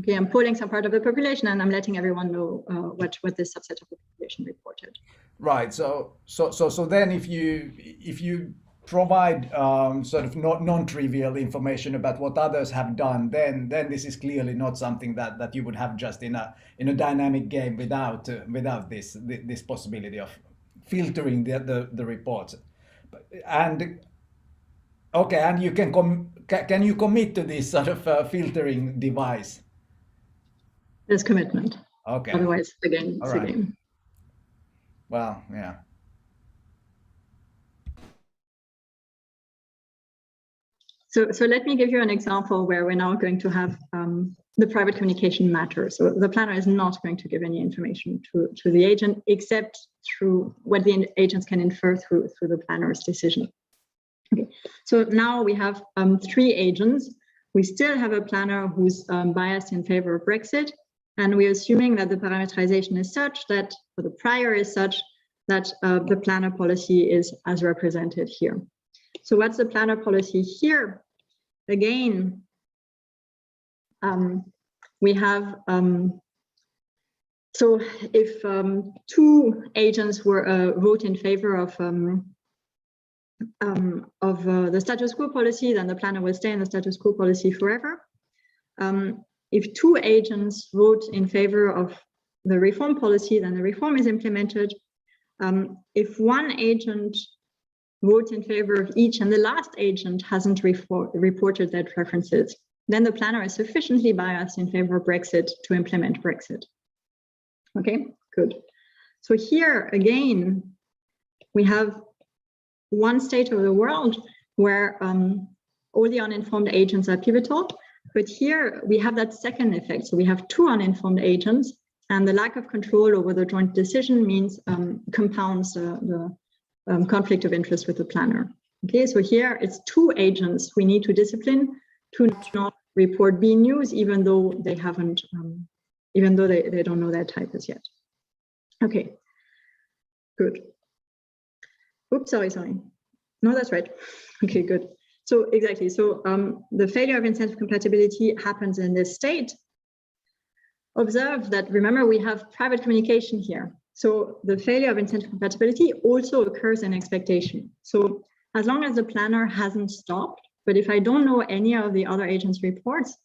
Okay, I'm polling some part of the population and I'm letting everyone know what this subset of the population reported. Right, so then if you provide sort of non-trivial information about what others have done, then this is clearly not something that you would have just in a dynamic game without this possibility of filtering the reports. And okay, and you can you commit to this sort of filtering device? There's commitment. Okay. Otherwise, again, it's right. a game. Well, yeah. So let me give you an example where we're now going to have the private communication matter. So the planner is not going to give any information to the agent except through what the agents can infer through the planner's decision. Okay, so now we have 3 agents. We still have a planner who's biased in favor of Brexit, and we're assuming that the parameterization is such that, or the prior is such that the planner policy is as represented here. So what's the planner policy here? Again, we have, so if 2 agents were vote in favor of the status quo policy, then the planner will stay in the status quo policy forever. If 2 agents vote in favor of the reform policy, then the reform is implemented. If 1 agent votes in favor of each and the last agent hasn't reported their preferences, then the planner is sufficiently biased in favor of Brexit to implement Brexit. Okay, good. So here again, we have one state of the world where all the uninformed agents are pivotal, but here we have that second effect. So we have 2 uninformed agents, and the lack of control over the joint decision means compounds the conflict of interest with the planner. Okay, so here it's 2 agents we need to discipline to not report B news, even though they haven't, even though they don't know their type as yet. Okay, good. Oops, sorry. No, that's right. Okay, good. So exactly. So the failure of incentive compatibility happens in this state. Observe that, remember, we have private communication here. So the failure of incentive compatibility also occurs in expectation. So as long as the planner hasn't stopped, but if I don't know any of the other agents' reports,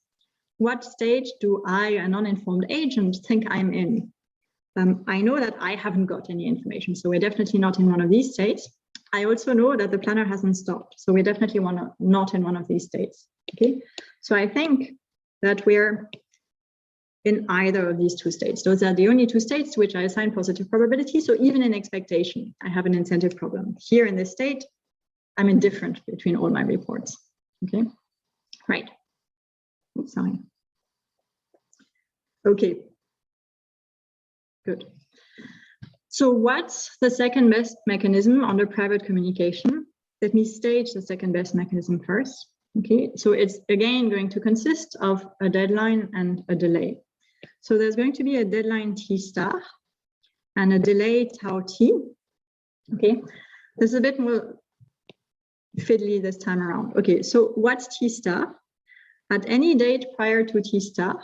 what stage do I, an uninformed agent, think I'm in? I know that I haven't got any information, so we're definitely not in one of these states. I also know that the planner hasn't stopped, so we're definitely not in one of these states. Okay, so I think that we're in either of these 2 states. Those are the only 2 states to which I assign positive probability. So even in expectation, I have an incentive problem. Here in this state, I'm indifferent between all my reports. Okay, right. Oops, sorry. Okay, good. So what's the second best mechanism under private communication? Let me stage the second best mechanism first. Okay, so it's again going to consist of a deadline and a delay. So there's going to be a deadline T star and a delay tau T. Okay, this is a bit more fiddly this time around. Okay, so what's T star? At any date prior to T star,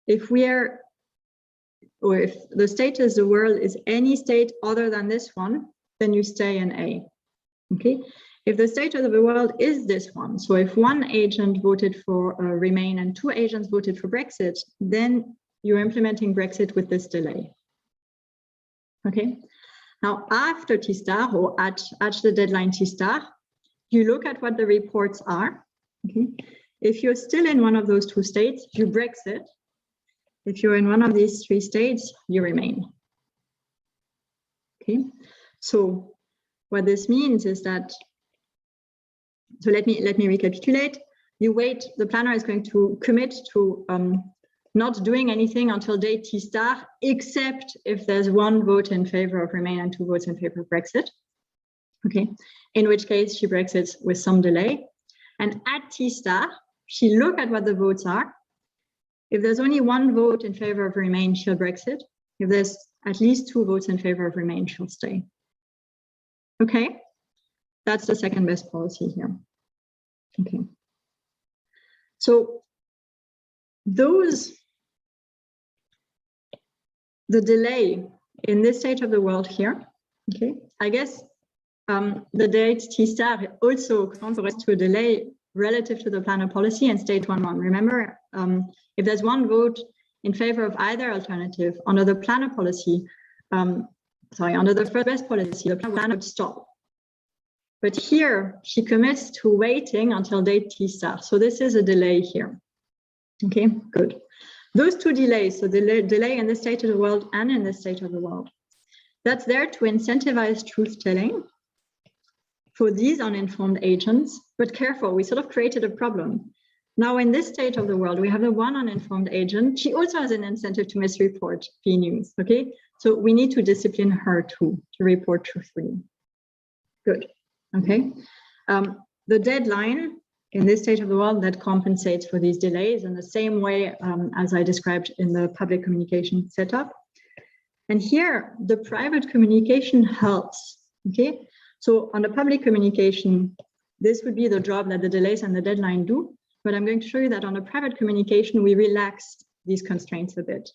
if we're, or if the status of the world is any state other than this one, then you stay in A. Okay, if the state of the world is this one, so if 1 agent voted for Remain and 2 agents voted for Brexit, then you're implementing Brexit with this delay. Okay, now after T star, or at the deadline T star, you look at what the reports are. Okay, if you're still in one of those 2 states, you Brexit. If you're in one of these 3 states, you Remain. Okay, so what this means is that, so let me recapitulate. You wait, the planner is going to commit to not doing anything until date T star, except if there's 1 vote in favor of Remain and 2 votes in favor of Brexit. Okay, in which case she Brexits with some delay. And at T star, she look at what the votes are. If there's only 1 vote in favor of Remain, she'll Brexit. If there's at least 2 votes in favor of Remain, she'll stay. Okay, that's the second best policy here. Okay, so the delay in this state of the world here, okay, I guess the date T star also corresponds to a delay relative to the planner policy and state 1.1. Remember, if there's 1 vote in favor of either alternative under the planner policy, under the first best policy, the planner would stop. But here she commits to waiting until date T star. So this is a delay here. Okay, good. Those 2 delays, so the delay in this state of the world and in this state of the world, that's there to incentivize truth telling for these uninformed agents But careful, we sort of created a problem. Now, in this state of the world, we have the one uninformed agent. She also has an incentive to misreport P news, okay? So we need to discipline her too, to report truthfully. Good, okay? The deadline in this state of the world that compensates for these delays in the same way as I described in the public communication setup. And here, the private communication helps, okay? So on the public communication, this would be the job that the delays and the deadline do. But I'm going to show you that on a private communication, we relaxed these constraints a bit.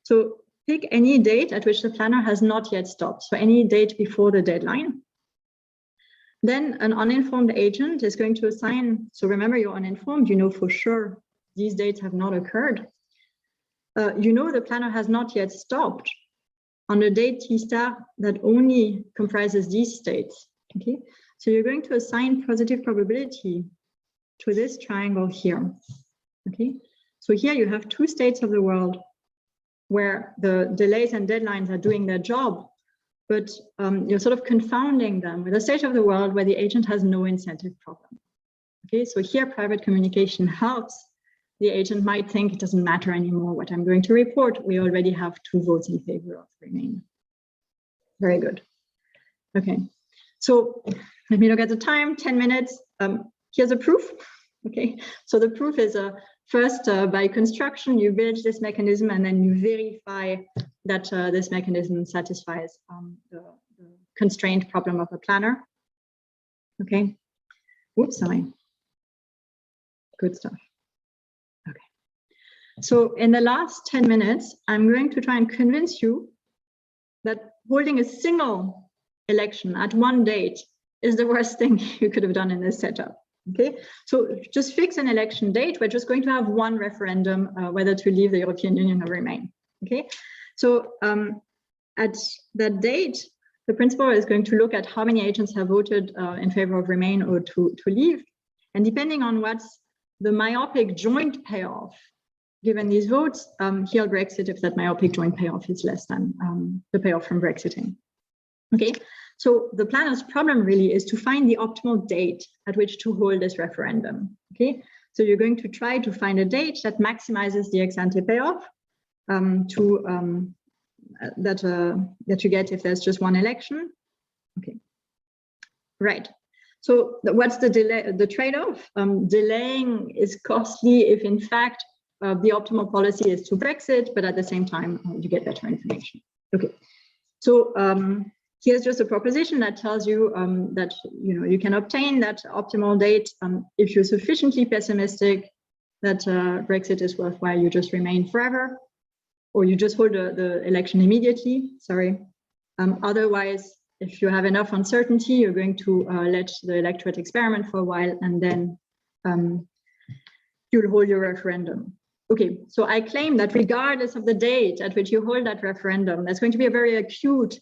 So pick any date at which the planner has not yet stopped. So any date before the deadline. Then an uninformed agent is going to assign, so remember you're uninformed, you know for sure these dates have not occurred. You know the planner has not yet stopped on a date T star that only comprises these states, okay? So you're going to assign positive probability to this triangle here, okay? So here you have two states of the world where the delays and deadlines are doing their job, but you're sort of confounding them with a state of the world where the agent has no incentive problem, okay? So here private communication helps. The agent might think it doesn't matter anymore what I'm going to report. We already have 2 votes in favor of remain. Very good, okay. So let me look at the time, 10 minutes. Here's a proof, okay? So the proof is first by construction, you build this mechanism and then you verify that this mechanism satisfies the constraint problem of a planner, okay? Oops, sorry. Good stuff. Okay. So in the last 10 minutes, I'm going to try and convince you that holding a single election at one date is the worst thing you could have done in this setup, okay? So just fix an election date. We're just going to have one referendum, whether to leave the European Union or remain, okay? So at that date, the principal is going to look at how many agents have voted in favor of remain or to leave. And depending on what's the myopic joint payoff, given these votes, he'll Brexit if that myopic joint payoff is less than the payoff from Brexiting. Okay, so the planner's problem really is to find the optimal date at which to hold this referendum. Okay, so you're going to try to find a date that maximizes the ex-ante payoff that you get if there's just one election. Okay, right. So what's the delay? The trade-off? Delaying is costly if in fact the optimal policy is to Brexit, but at the same time you get better information. Okay, so here's just a proposition that tells you that you can obtain that optimal date if you're sufficiently pessimistic that Brexit is worthwhile. You just remain forever, or you just hold the election immediately. Sorry. Otherwise, if you have enough uncertainty, you're going to let the electorate experiment for a while, and then you'll hold your referendum. Okay, so I claim that regardless of the date at which you hold that referendum, there's going to be a very acute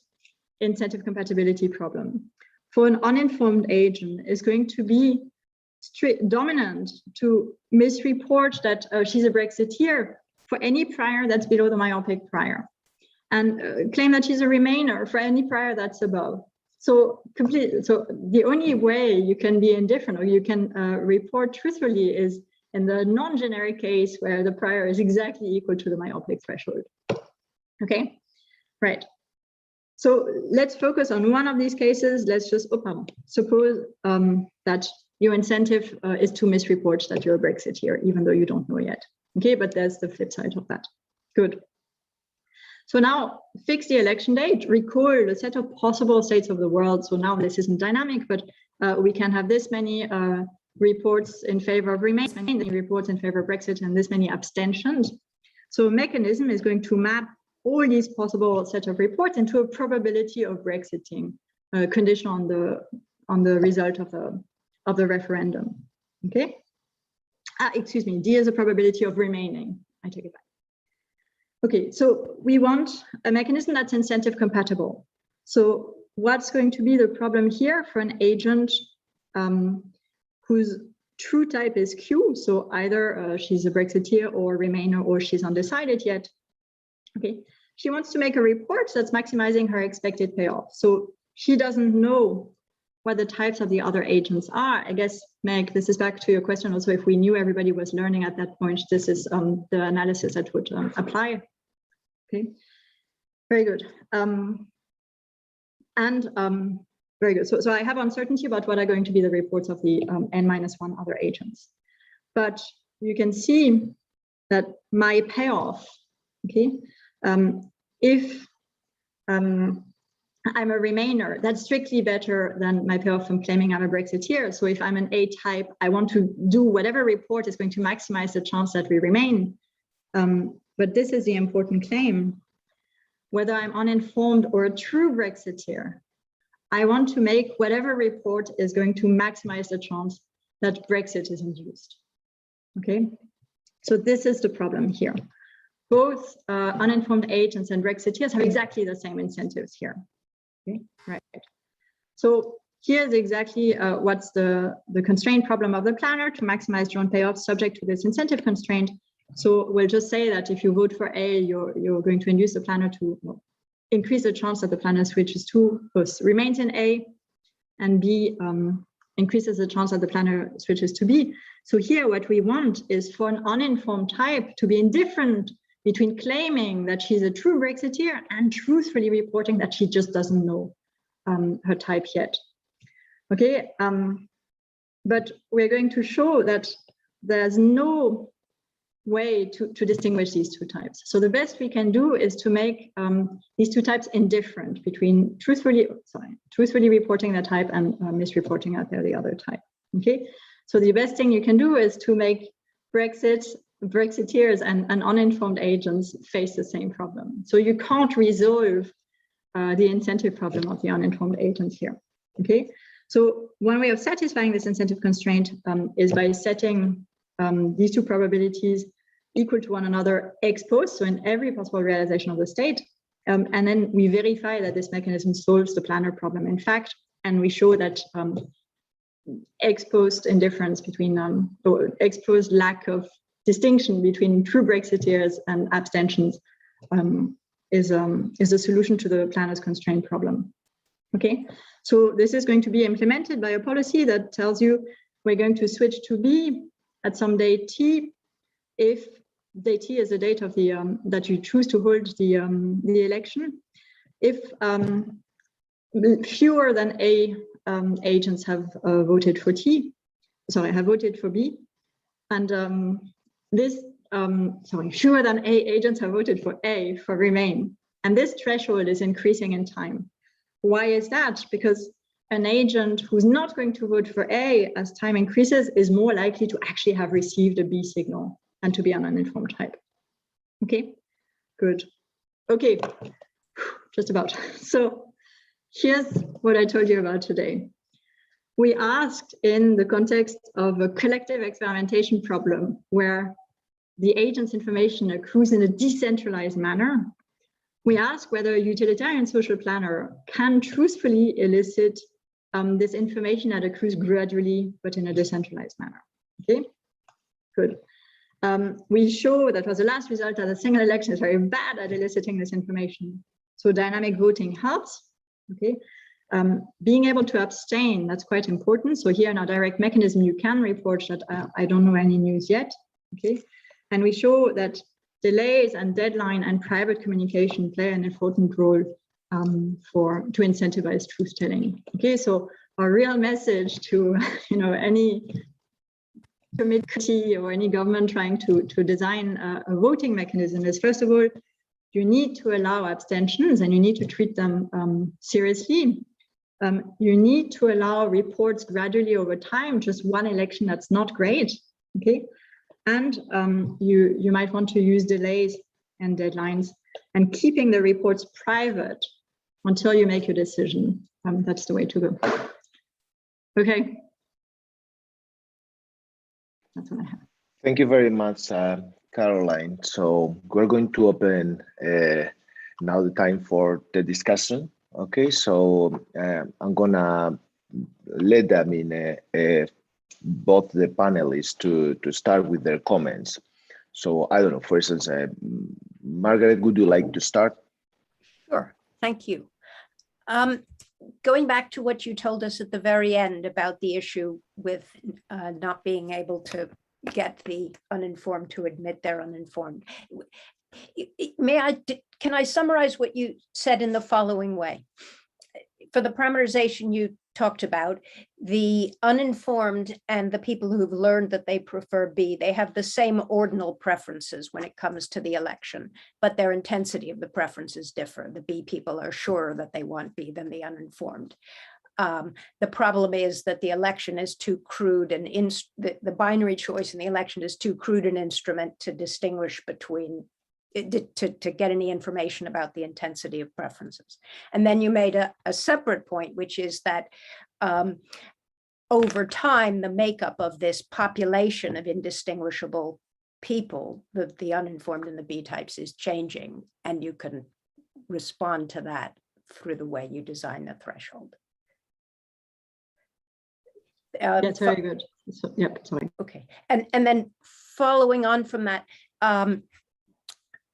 incentive compatibility problem. For an uninformed agent, is going to be dominant to misreport that she's a Brexiteer for any prior that's below the myopic prior, and claim that she's a Remainer for any prior that's above. So the only way you can be indifferent or you can report truthfully is in the non-generic case where the prior is exactly equal to the myopic threshold. Okay, right. So let's focus on one of these cases. Let's just suppose that your incentive is to misreport that you're a Brexiteer, even though you don't know yet. Okay, but there's the flip side of that. Good. So now fix the election date, recall the set of possible states of the world. So now this isn't dynamic, but we can have this many reports in favor of remain, this many reports in favor of Brexit, and this many abstentions. So a mechanism is going to map all these possible set of reports into a probability of Brexiting, conditional on the result of the referendum. Okay. Excuse me, D is a probability of remaining. I take it back. Okay, so we want a mechanism that's incentive compatible. So what's going to be the problem here for an agent whose true type is Q? So either she's a Brexiteer or Remainer, or she's undecided yet. Okay, she wants to make a report that's maximizing her expected payoff. So she doesn't know what the types of the other agents are. I guess, Meg, this is back to your question also, if we knew everybody was learning at that point, this is the analysis that would apply. Okay, very good. Very good. So I have uncertainty about what are going to be the reports of the n-1 other agents. But you can see that my payoff, okay, if I'm a Remainer, that's strictly better than my payoff from claiming I'm a Brexiteer. So if I'm an A type, I want to do whatever report is going to maximize the chance that we remain. But this is the important claim. Whether I'm uninformed or a true Brexiteer, I want to make whatever report is going to maximize the chance that Brexit is induced. Okay, so this is the problem here. Both uninformed agents and Brexiteers have exactly the same incentives here. Okay, right. So here's exactly what's the constraint problem of the planner to maximize joint payoffs subject to this incentive constraint. So we'll just say that if you vote for A, you're going to induce the planner to increase the chance that the planner switches to, both remains in A, and B increases the chance that the planner switches to B. So here what we want is for an uninformed type to be indifferent between claiming that she's a true Brexiteer and truthfully reporting that she just doesn't know her type yet. Okay, but we're going to show that there's no way to distinguish these two types. So the best we can do is to make these two types indifferent between truthfully reporting that type and misreporting that they're the other type. Okay, so the best thing you can do is to make Brexiteers and uninformed agents face the same problem. So you can't resolve the incentive problem of the uninformed agents here. Okay, so one way of satisfying this incentive constraint is by setting these two probabilities equal to one another ex post, so in every possible realization of the state. And then we verify that this mechanism solves the planner problem, in fact, and we show that ex post indifference between, or ex post lack of distinction between true Brexiteers and abstentions is a solution to the planner's constraint problem. Okay, so this is going to be implemented by a policy that tells you we're going to switch to B at some date T if date T is the date of the that you choose to hold the election. If fewer than A agents have voted for have voted for B, and fewer than A agents have voted for A for Remain, and this threshold is increasing in time. Why is that? Because an agent who's not going to vote for A as time increases is more likely to actually have received a B signal and to be an uninformed type. Okay, good. Okay, just about. So here's what I told you about today. We asked in the context of a collective experimentation problem where the agent's information accrues in a decentralized manner. We ask whether a utilitarian social planner can truthfully elicit this information that accrues gradually, but in a decentralized manner. Okay, good. We show that was the last result that a single election is very bad at eliciting this information. So dynamic voting helps. Okay, being able to abstain, that's quite important. So here in our direct mechanism, you can report that I don't know any news yet. Okay, and we show that delays and deadline and private communication play an important role to incentivize truth telling. Okay, so our real message to any committee or any government trying to design a voting mechanism is, first of all, you need to allow abstentions and you need to treat them seriously. You need to allow reports gradually over time. Just one election, that's not great. Okay, and you might want to use delays and deadlines and keeping the reports private until you make your decision. That's the way to go. Okay. That's what I have. Thank you very much, Caroline. So we're going to open now the time for the discussion. Okay, so I'm gonna let both the panelists to start with their comments. So I don't know, for instance, Margaret, would you like to start? Sure, thank you. going back to what you told us at the very end about the issue with not being able to get the uninformed to admit they're uninformed. Can I summarize what you said in the following way? For the parameterization you talked about, the uninformed and the people who've learned that they prefer B, they have the same ordinal preferences when it comes to the election, but their intensity of the preferences differ. The B people are surer that they want B than the uninformed. The problem is that the election is too crude and the binary choice in the election is too crude an instrument to distinguish between to get any information about the intensity of preferences. And then you made a separate point, which is that over time, the makeup of this population of indistinguishable people, the uninformed and the B types, is changing, and you can respond to that through the way you design the threshold. That's very good. So, yep, sorry. Okay, and then following on from that,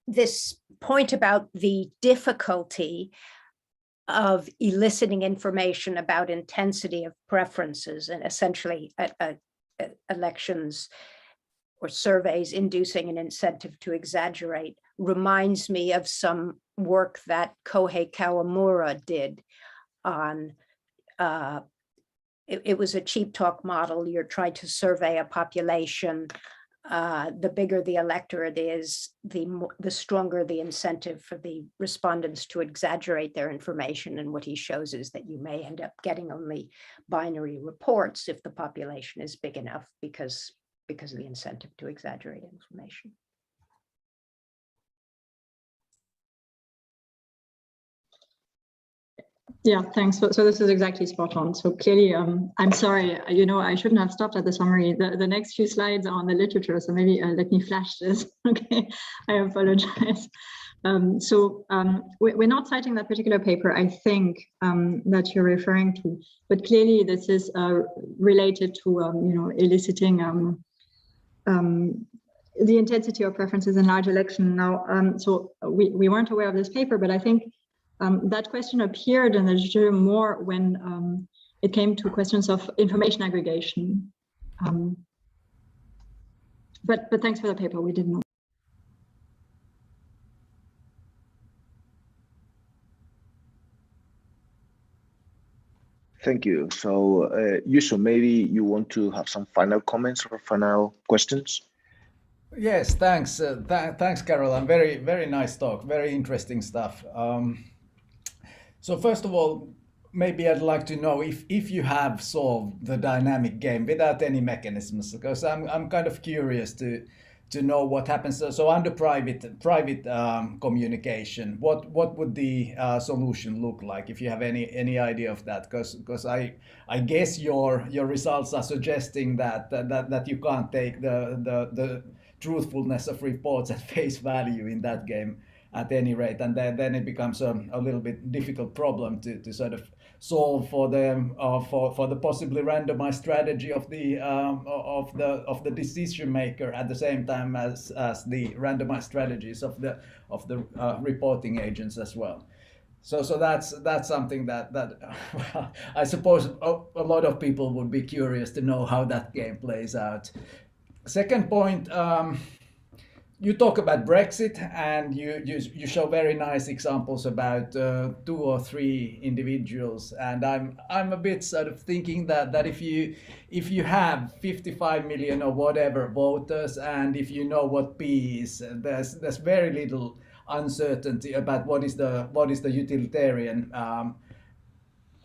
this point about the difficulty of eliciting information about intensity of preferences and essentially elections or surveys inducing an incentive to exaggerate reminds me of some work that Kohei Kawamura did on it was a cheap talk model. You're trying to survey a population. The bigger the electorate is, the stronger the incentive for the respondents to exaggerate their information. And what he shows is that you may end up getting only binary reports if the population is big enough because of the incentive to exaggerate information. Yeah, thanks. So this is exactly spot on. So clearly, I'm sorry, I shouldn't have stopped at the summary. The next few slides are on the literature, so maybe let me flash this. Okay, I apologize. We're not citing that particular paper, I think, that you're referring to, but clearly this is related to, eliciting the intensity of preferences in large election. Now, so we weren't aware of this paper, but I think that question appeared in the literature more when it came to questions of information aggregation. But thanks for the paper, we didn't know. Thank you. So, Yusuf, maybe you want to have some final comments or final questions? Yes, thanks. Thanks, Carol. And very, very nice talk. Very interesting stuff. So first of all, maybe I'd like to know if you have solved the dynamic game without any mechanisms, because I'm kind of curious to know what happens. So under private communication, what would the solution look like, if you have any idea of that? Because I guess your results are suggesting that you can't take the truthfulness of reports at face value in that game at any rate, and then it becomes a little bit difficult problem to sort of solve for the possibly randomized strategy of the decision maker at the same time as the randomized strategies of the reporting agents as well. So that's something that well, I suppose a lot of people would be curious to know how that game plays out. Second point. You talk about Brexit, and you show very nice examples about 2 or 3 individuals, and I'm a bit sort of thinking that if you have 55 million or whatever voters, and if you know what P is, there's very little uncertainty about what is the utilitarian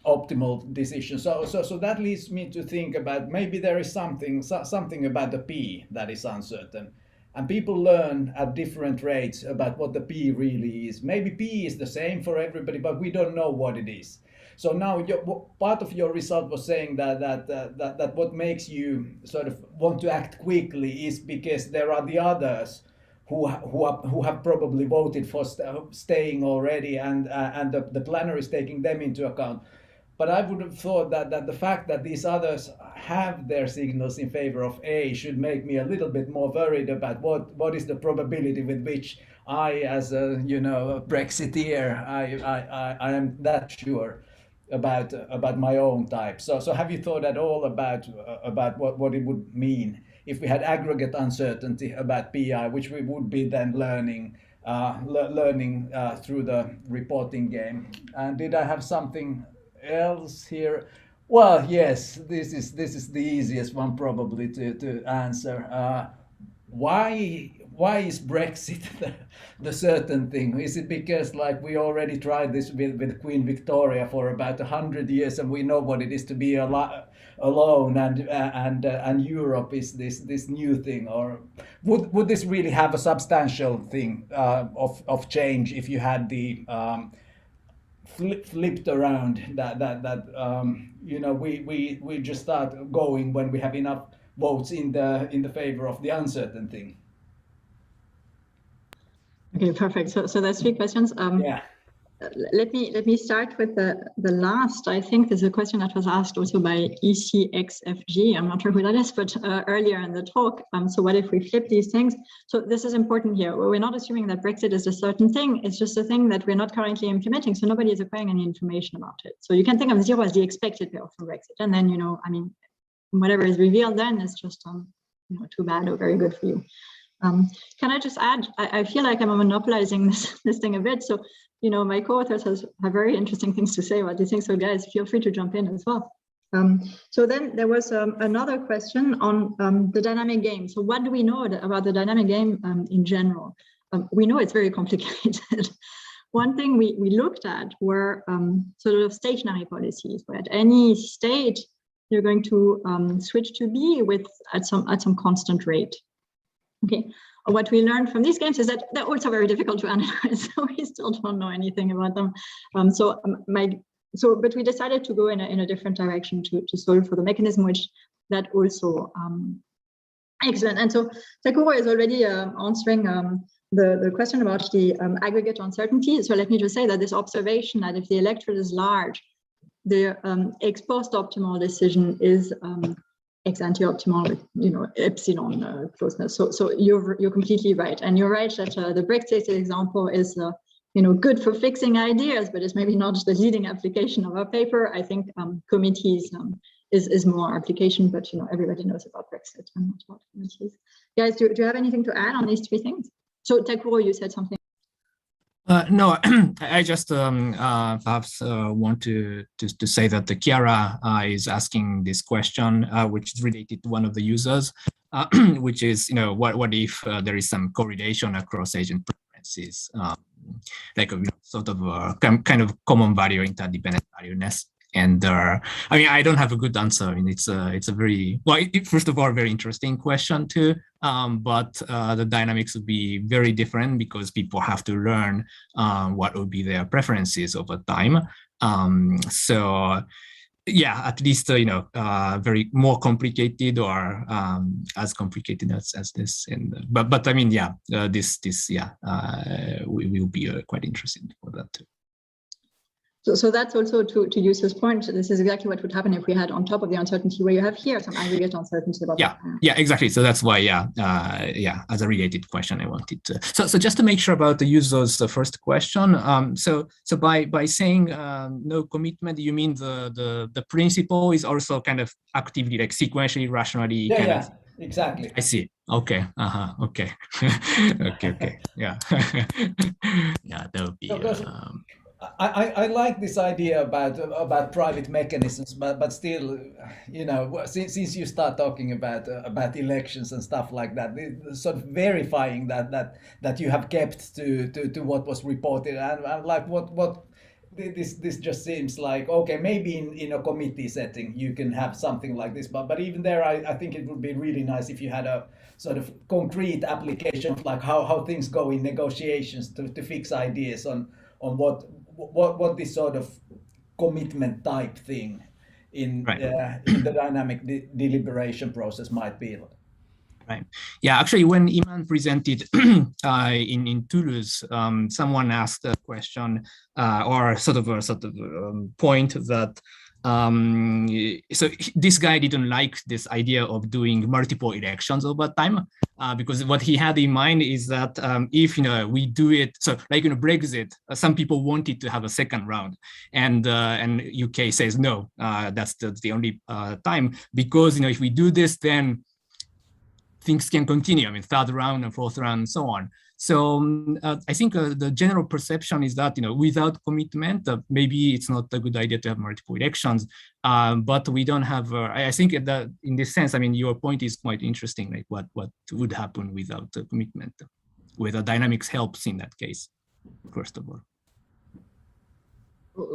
optimal decision. So that leads me to think about maybe there is something about the P that is uncertain. And people learn at different rates about what the P really is. Maybe P is the same for everybody, but we don't know what it is. So now part of your result was saying that what makes you sort of want to act quickly is because there are the others who have probably voted for staying already, and the planner is taking them into account. But I would have thought that the fact that these others have their signals in favor of A should make me a little bit more worried about what is the probability with which I, as a Brexiteer, I am that sure. about my own type. So have you thought at all about what it would mean if we had aggregate uncertainty about PI, which we would be then learning through the reporting game? And did I have something else here? Well, yes, this is the easiest one probably to answer. Why is Brexit the certain thing? Is it because like we already tried this with Queen Victoria for about 100 years and we know what it is to be alone, and Europe is this new thing? Or would this really have a substantial thing of change if you had the flipped around that you know, we just start going when we have enough votes in the favor of the uncertain thing? Okay, perfect. So there's 3 questions. Yeah. Let me start with the last. I think there's a question that was asked also by ECXFG. I'm not sure who that is, but earlier in the talk. So what if we flip these things? So this is important here. We're not assuming that Brexit is a certain thing. It's just a thing that we're not currently implementing. So nobody is acquiring any information about it. So you can think of 0 as the expected payoff from Brexit. And then, you know, I mean, whatever is revealed then is just you know, too bad or very good for you. Can I just add, I feel like I'm monopolizing this thing a bit. So, you know, my co-authors have very interesting things to say about these things. So guys, feel free to jump in as well. So then there was another question on the dynamic game. So what do we know about the dynamic game in general? We know it's very complicated. One thing we looked at were sort of stationary policies, where at any state, you're going to switch to B at some constant rate. Okay, what we learned from these games is that they're also very difficult to analyze, so we still don't know anything about them. But we decided to go in a different direction to solve for the mechanism, which that also excellent. And so Takuro is already answering the question about the aggregate uncertainty. So let me just say that this observation that if the electorate is large, the ex post optimal decision is ex ante optimal with, you know, epsilon closeness. So you're completely right, and you're right that the Brexit example is you know, good for fixing ideas, but it's maybe not the leading application of our paper. I think committees is more application, but you know, everybody knows about Brexit and not about committees. Guys, do you have anything to add on these 3 things? So Takuro, you said something. No, I just perhaps want to say that the Chiara is asking this question, which is related to one of the users, which is, you know, what if there is some correlation across agent preferences, like a, you know, sort of a kind of common value interdependent valueness. And I mean, I don't have a good answer. I mean, it's a very, well, first of all, very interesting question too. But the dynamics would be very different because people have to learn what would be their preferences over time. So yeah, at least, you know, very more complicated or as complicated as this. And but I mean, yeah, we will be quite interested for that too. So that's also to use this point. This is exactly what would happen if we had on top of the uncertainty where you have here some aggregate uncertainty about. Yeah, exactly. So that's why, as a related question, I wanted to. So just to make sure about the user's first question. So by saying no commitment, you mean the principle is also kind of actively, like sequentially, rationally. Yeah, exactly. I see. Okay. Okay. okay. Yeah. Yeah, that would be. I like this idea about private mechanisms, but still, you know, since you start talking about elections and stuff like that, sort of verifying that you have kept to what was reported, and like what this just seems like, okay, maybe in a committee setting you can have something like this, but even there, I think it would be really nice if you had a sort of concrete application of like how things go in negotiations to fix ideas on what this sort of commitment type thing in the dynamic deliberation process might be. Right. Yeah, actually, when Iman presented in Toulouse, someone asked a question or sort of point that so this guy didn't like this idea of doing multiple elections over time, because what he had in mind is that if we do it, so like Brexit, some people wanted to have a second round, and UK says no, that's the only time, because if we do this, then things can continue. I mean, third round and fourth round and so on. So I think the general perception is that without commitment, maybe it's not a good idea to have multiple elections. But we don't have. I think that in this sense, I mean, your point is quite interesting. Like what would happen without commitment, whether dynamics helps in that case. First of all,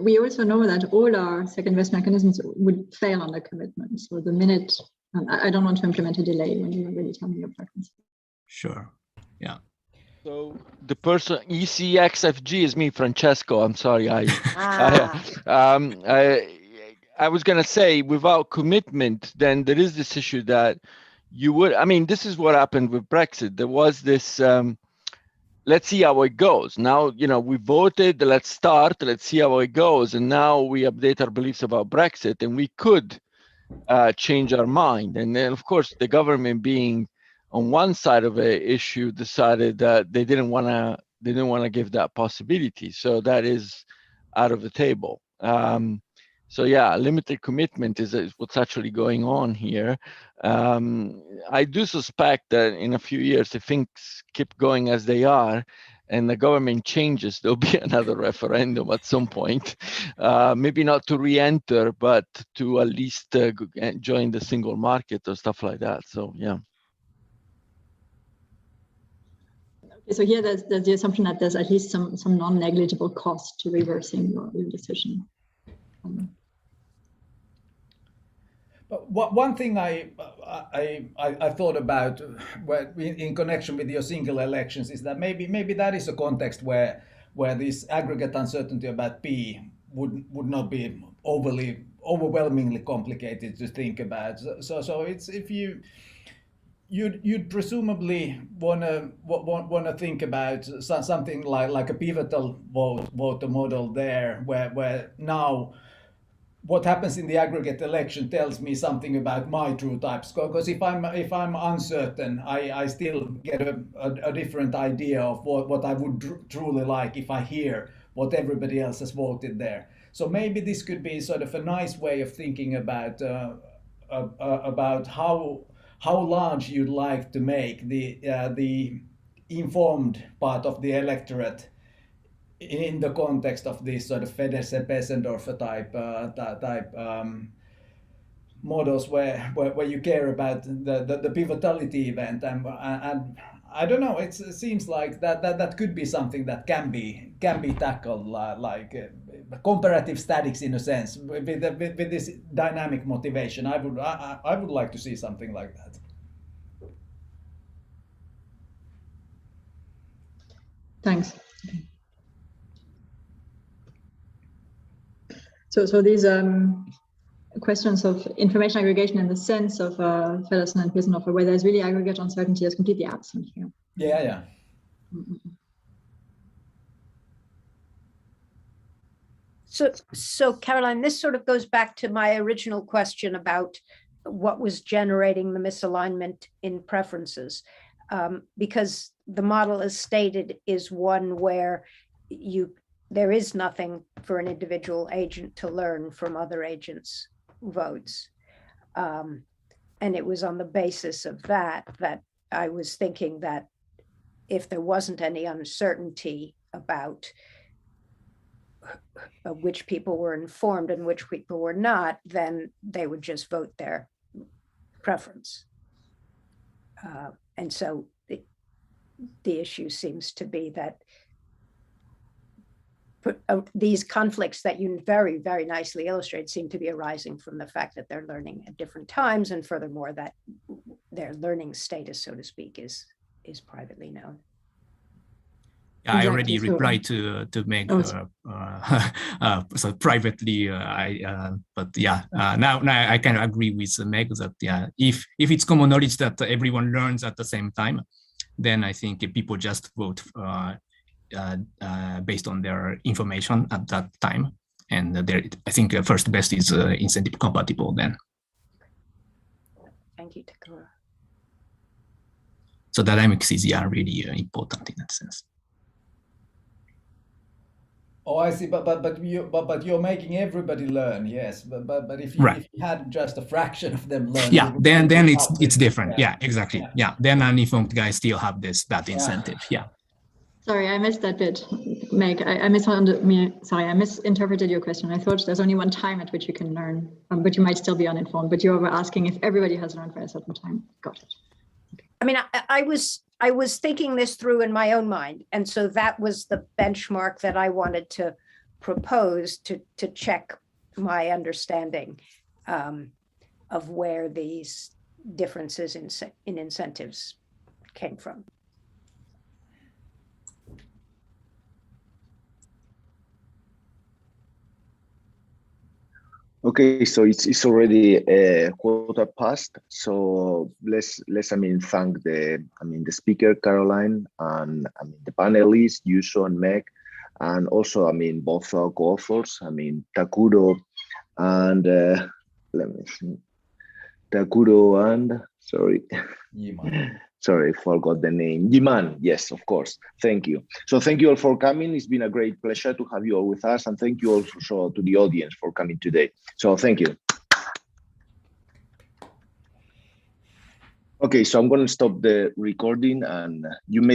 we also know that all our second best mechanisms would fail under commitment. So the minute I don't want to implement a delay when you really tell me your preference. Sure. Yeah. So the person ECXFG is me, Francesco. I'm sorry. I was going to say, without commitment, then there is this issue that you would, I mean, this is what happened with Brexit. There was this, let's see how it goes. Now, we voted, let's start, let's see how it goes. And now we update our beliefs about Brexit, and we could change our mind. And then, of course, the government being on one side of an issue decided that they didn't want to give that possibility. So that is out of the table. So yeah, limited commitment is what's actually going on here. I do suspect that in a few years, if things keep going as they are and the government changes, there'll be another referendum at some point. Maybe not to re-enter, but to at least join the single market or stuff like that. So yeah. So here there's the assumption that there's at least some non-negligible cost to reversing your decision. But one thing I thought about in connection with your single elections is that maybe that is a context where this aggregate uncertainty about P would not be overwhelmingly complicated to think about. So it's if you'd presumably wanna think about something like a pivotal voter model there, where now what happens in the aggregate election tells me something about my true types. Because if I'm uncertain, I still get a different idea of what I would truly like if I hear what everybody else has voted there. So maybe this could be sort of a nice way of thinking about how large you'd like to make the informed part of the electorate in the context of this sort of Feddersen-Pessendorfer type models where you care about the pivotality event, and I don't know. It seems like that could be something that can be tackled, like comparative statics in a sense, with this dynamic motivation. I would like to see something like that. Thanks. So these questions of information aggregation in the sense of Feddersen and Pessendorfer, where there's really aggregate uncertainty, is completely absent here. Yeah. So Caroline, this sort of goes back to my original question about what was generating the misalignment in preferences, because the model as stated is one where there is nothing for an individual agent to learn from other agents' votes. And it was on the basis of that I was thinking that if there wasn't any uncertainty about which people were informed and which people were not, then they would just vote their preference. And so the issue seems to be that these conflicts that you very, very nicely illustrate seem to be arising from the fact that they're learning at different times, and furthermore, that their learning status, so to speak, is privately known. Yeah, I already replied to Meg so privately. But yeah, now I kind of agree with Meg that if it's common knowledge that everyone learns at the same time, then I think people just vote based on their information at that time, And there, I think first best is incentive compatible then. Thank you, Takura. So dynamic CZ are really important in that sense. Oh, I see. But you're making everybody learn. Yes. But if you, Right. if you had just a fraction of them learn, Yeah, then it's different. Yeah, exactly. Yeah, then uninformed guys still have that incentive. Yeah. Sorry, I missed that bit, Meg. I misinterpreted your question. I thought there's only one time at which you can learn, but you might still be uninformed. But you were asking if everybody has learned by a certain time. Got it. I mean, I was thinking this through in my own mind. And so that was the benchmark that I wanted to propose to check my understanding of where these differences in incentives came from. Okay, so it's already a quarter past. So let's thank the speaker Caroline, and the panelists Yuso and Meg, and also both co-authors, Takuro and let me see, Takuro and sorry, forgot the name. Yiman, yes, of course. Thank you. So thank you all for coming. It's been a great pleasure to have you all with us. And thank you also to the audience for coming today. So thank you. Okay, so I'm going to stop the recording, and you may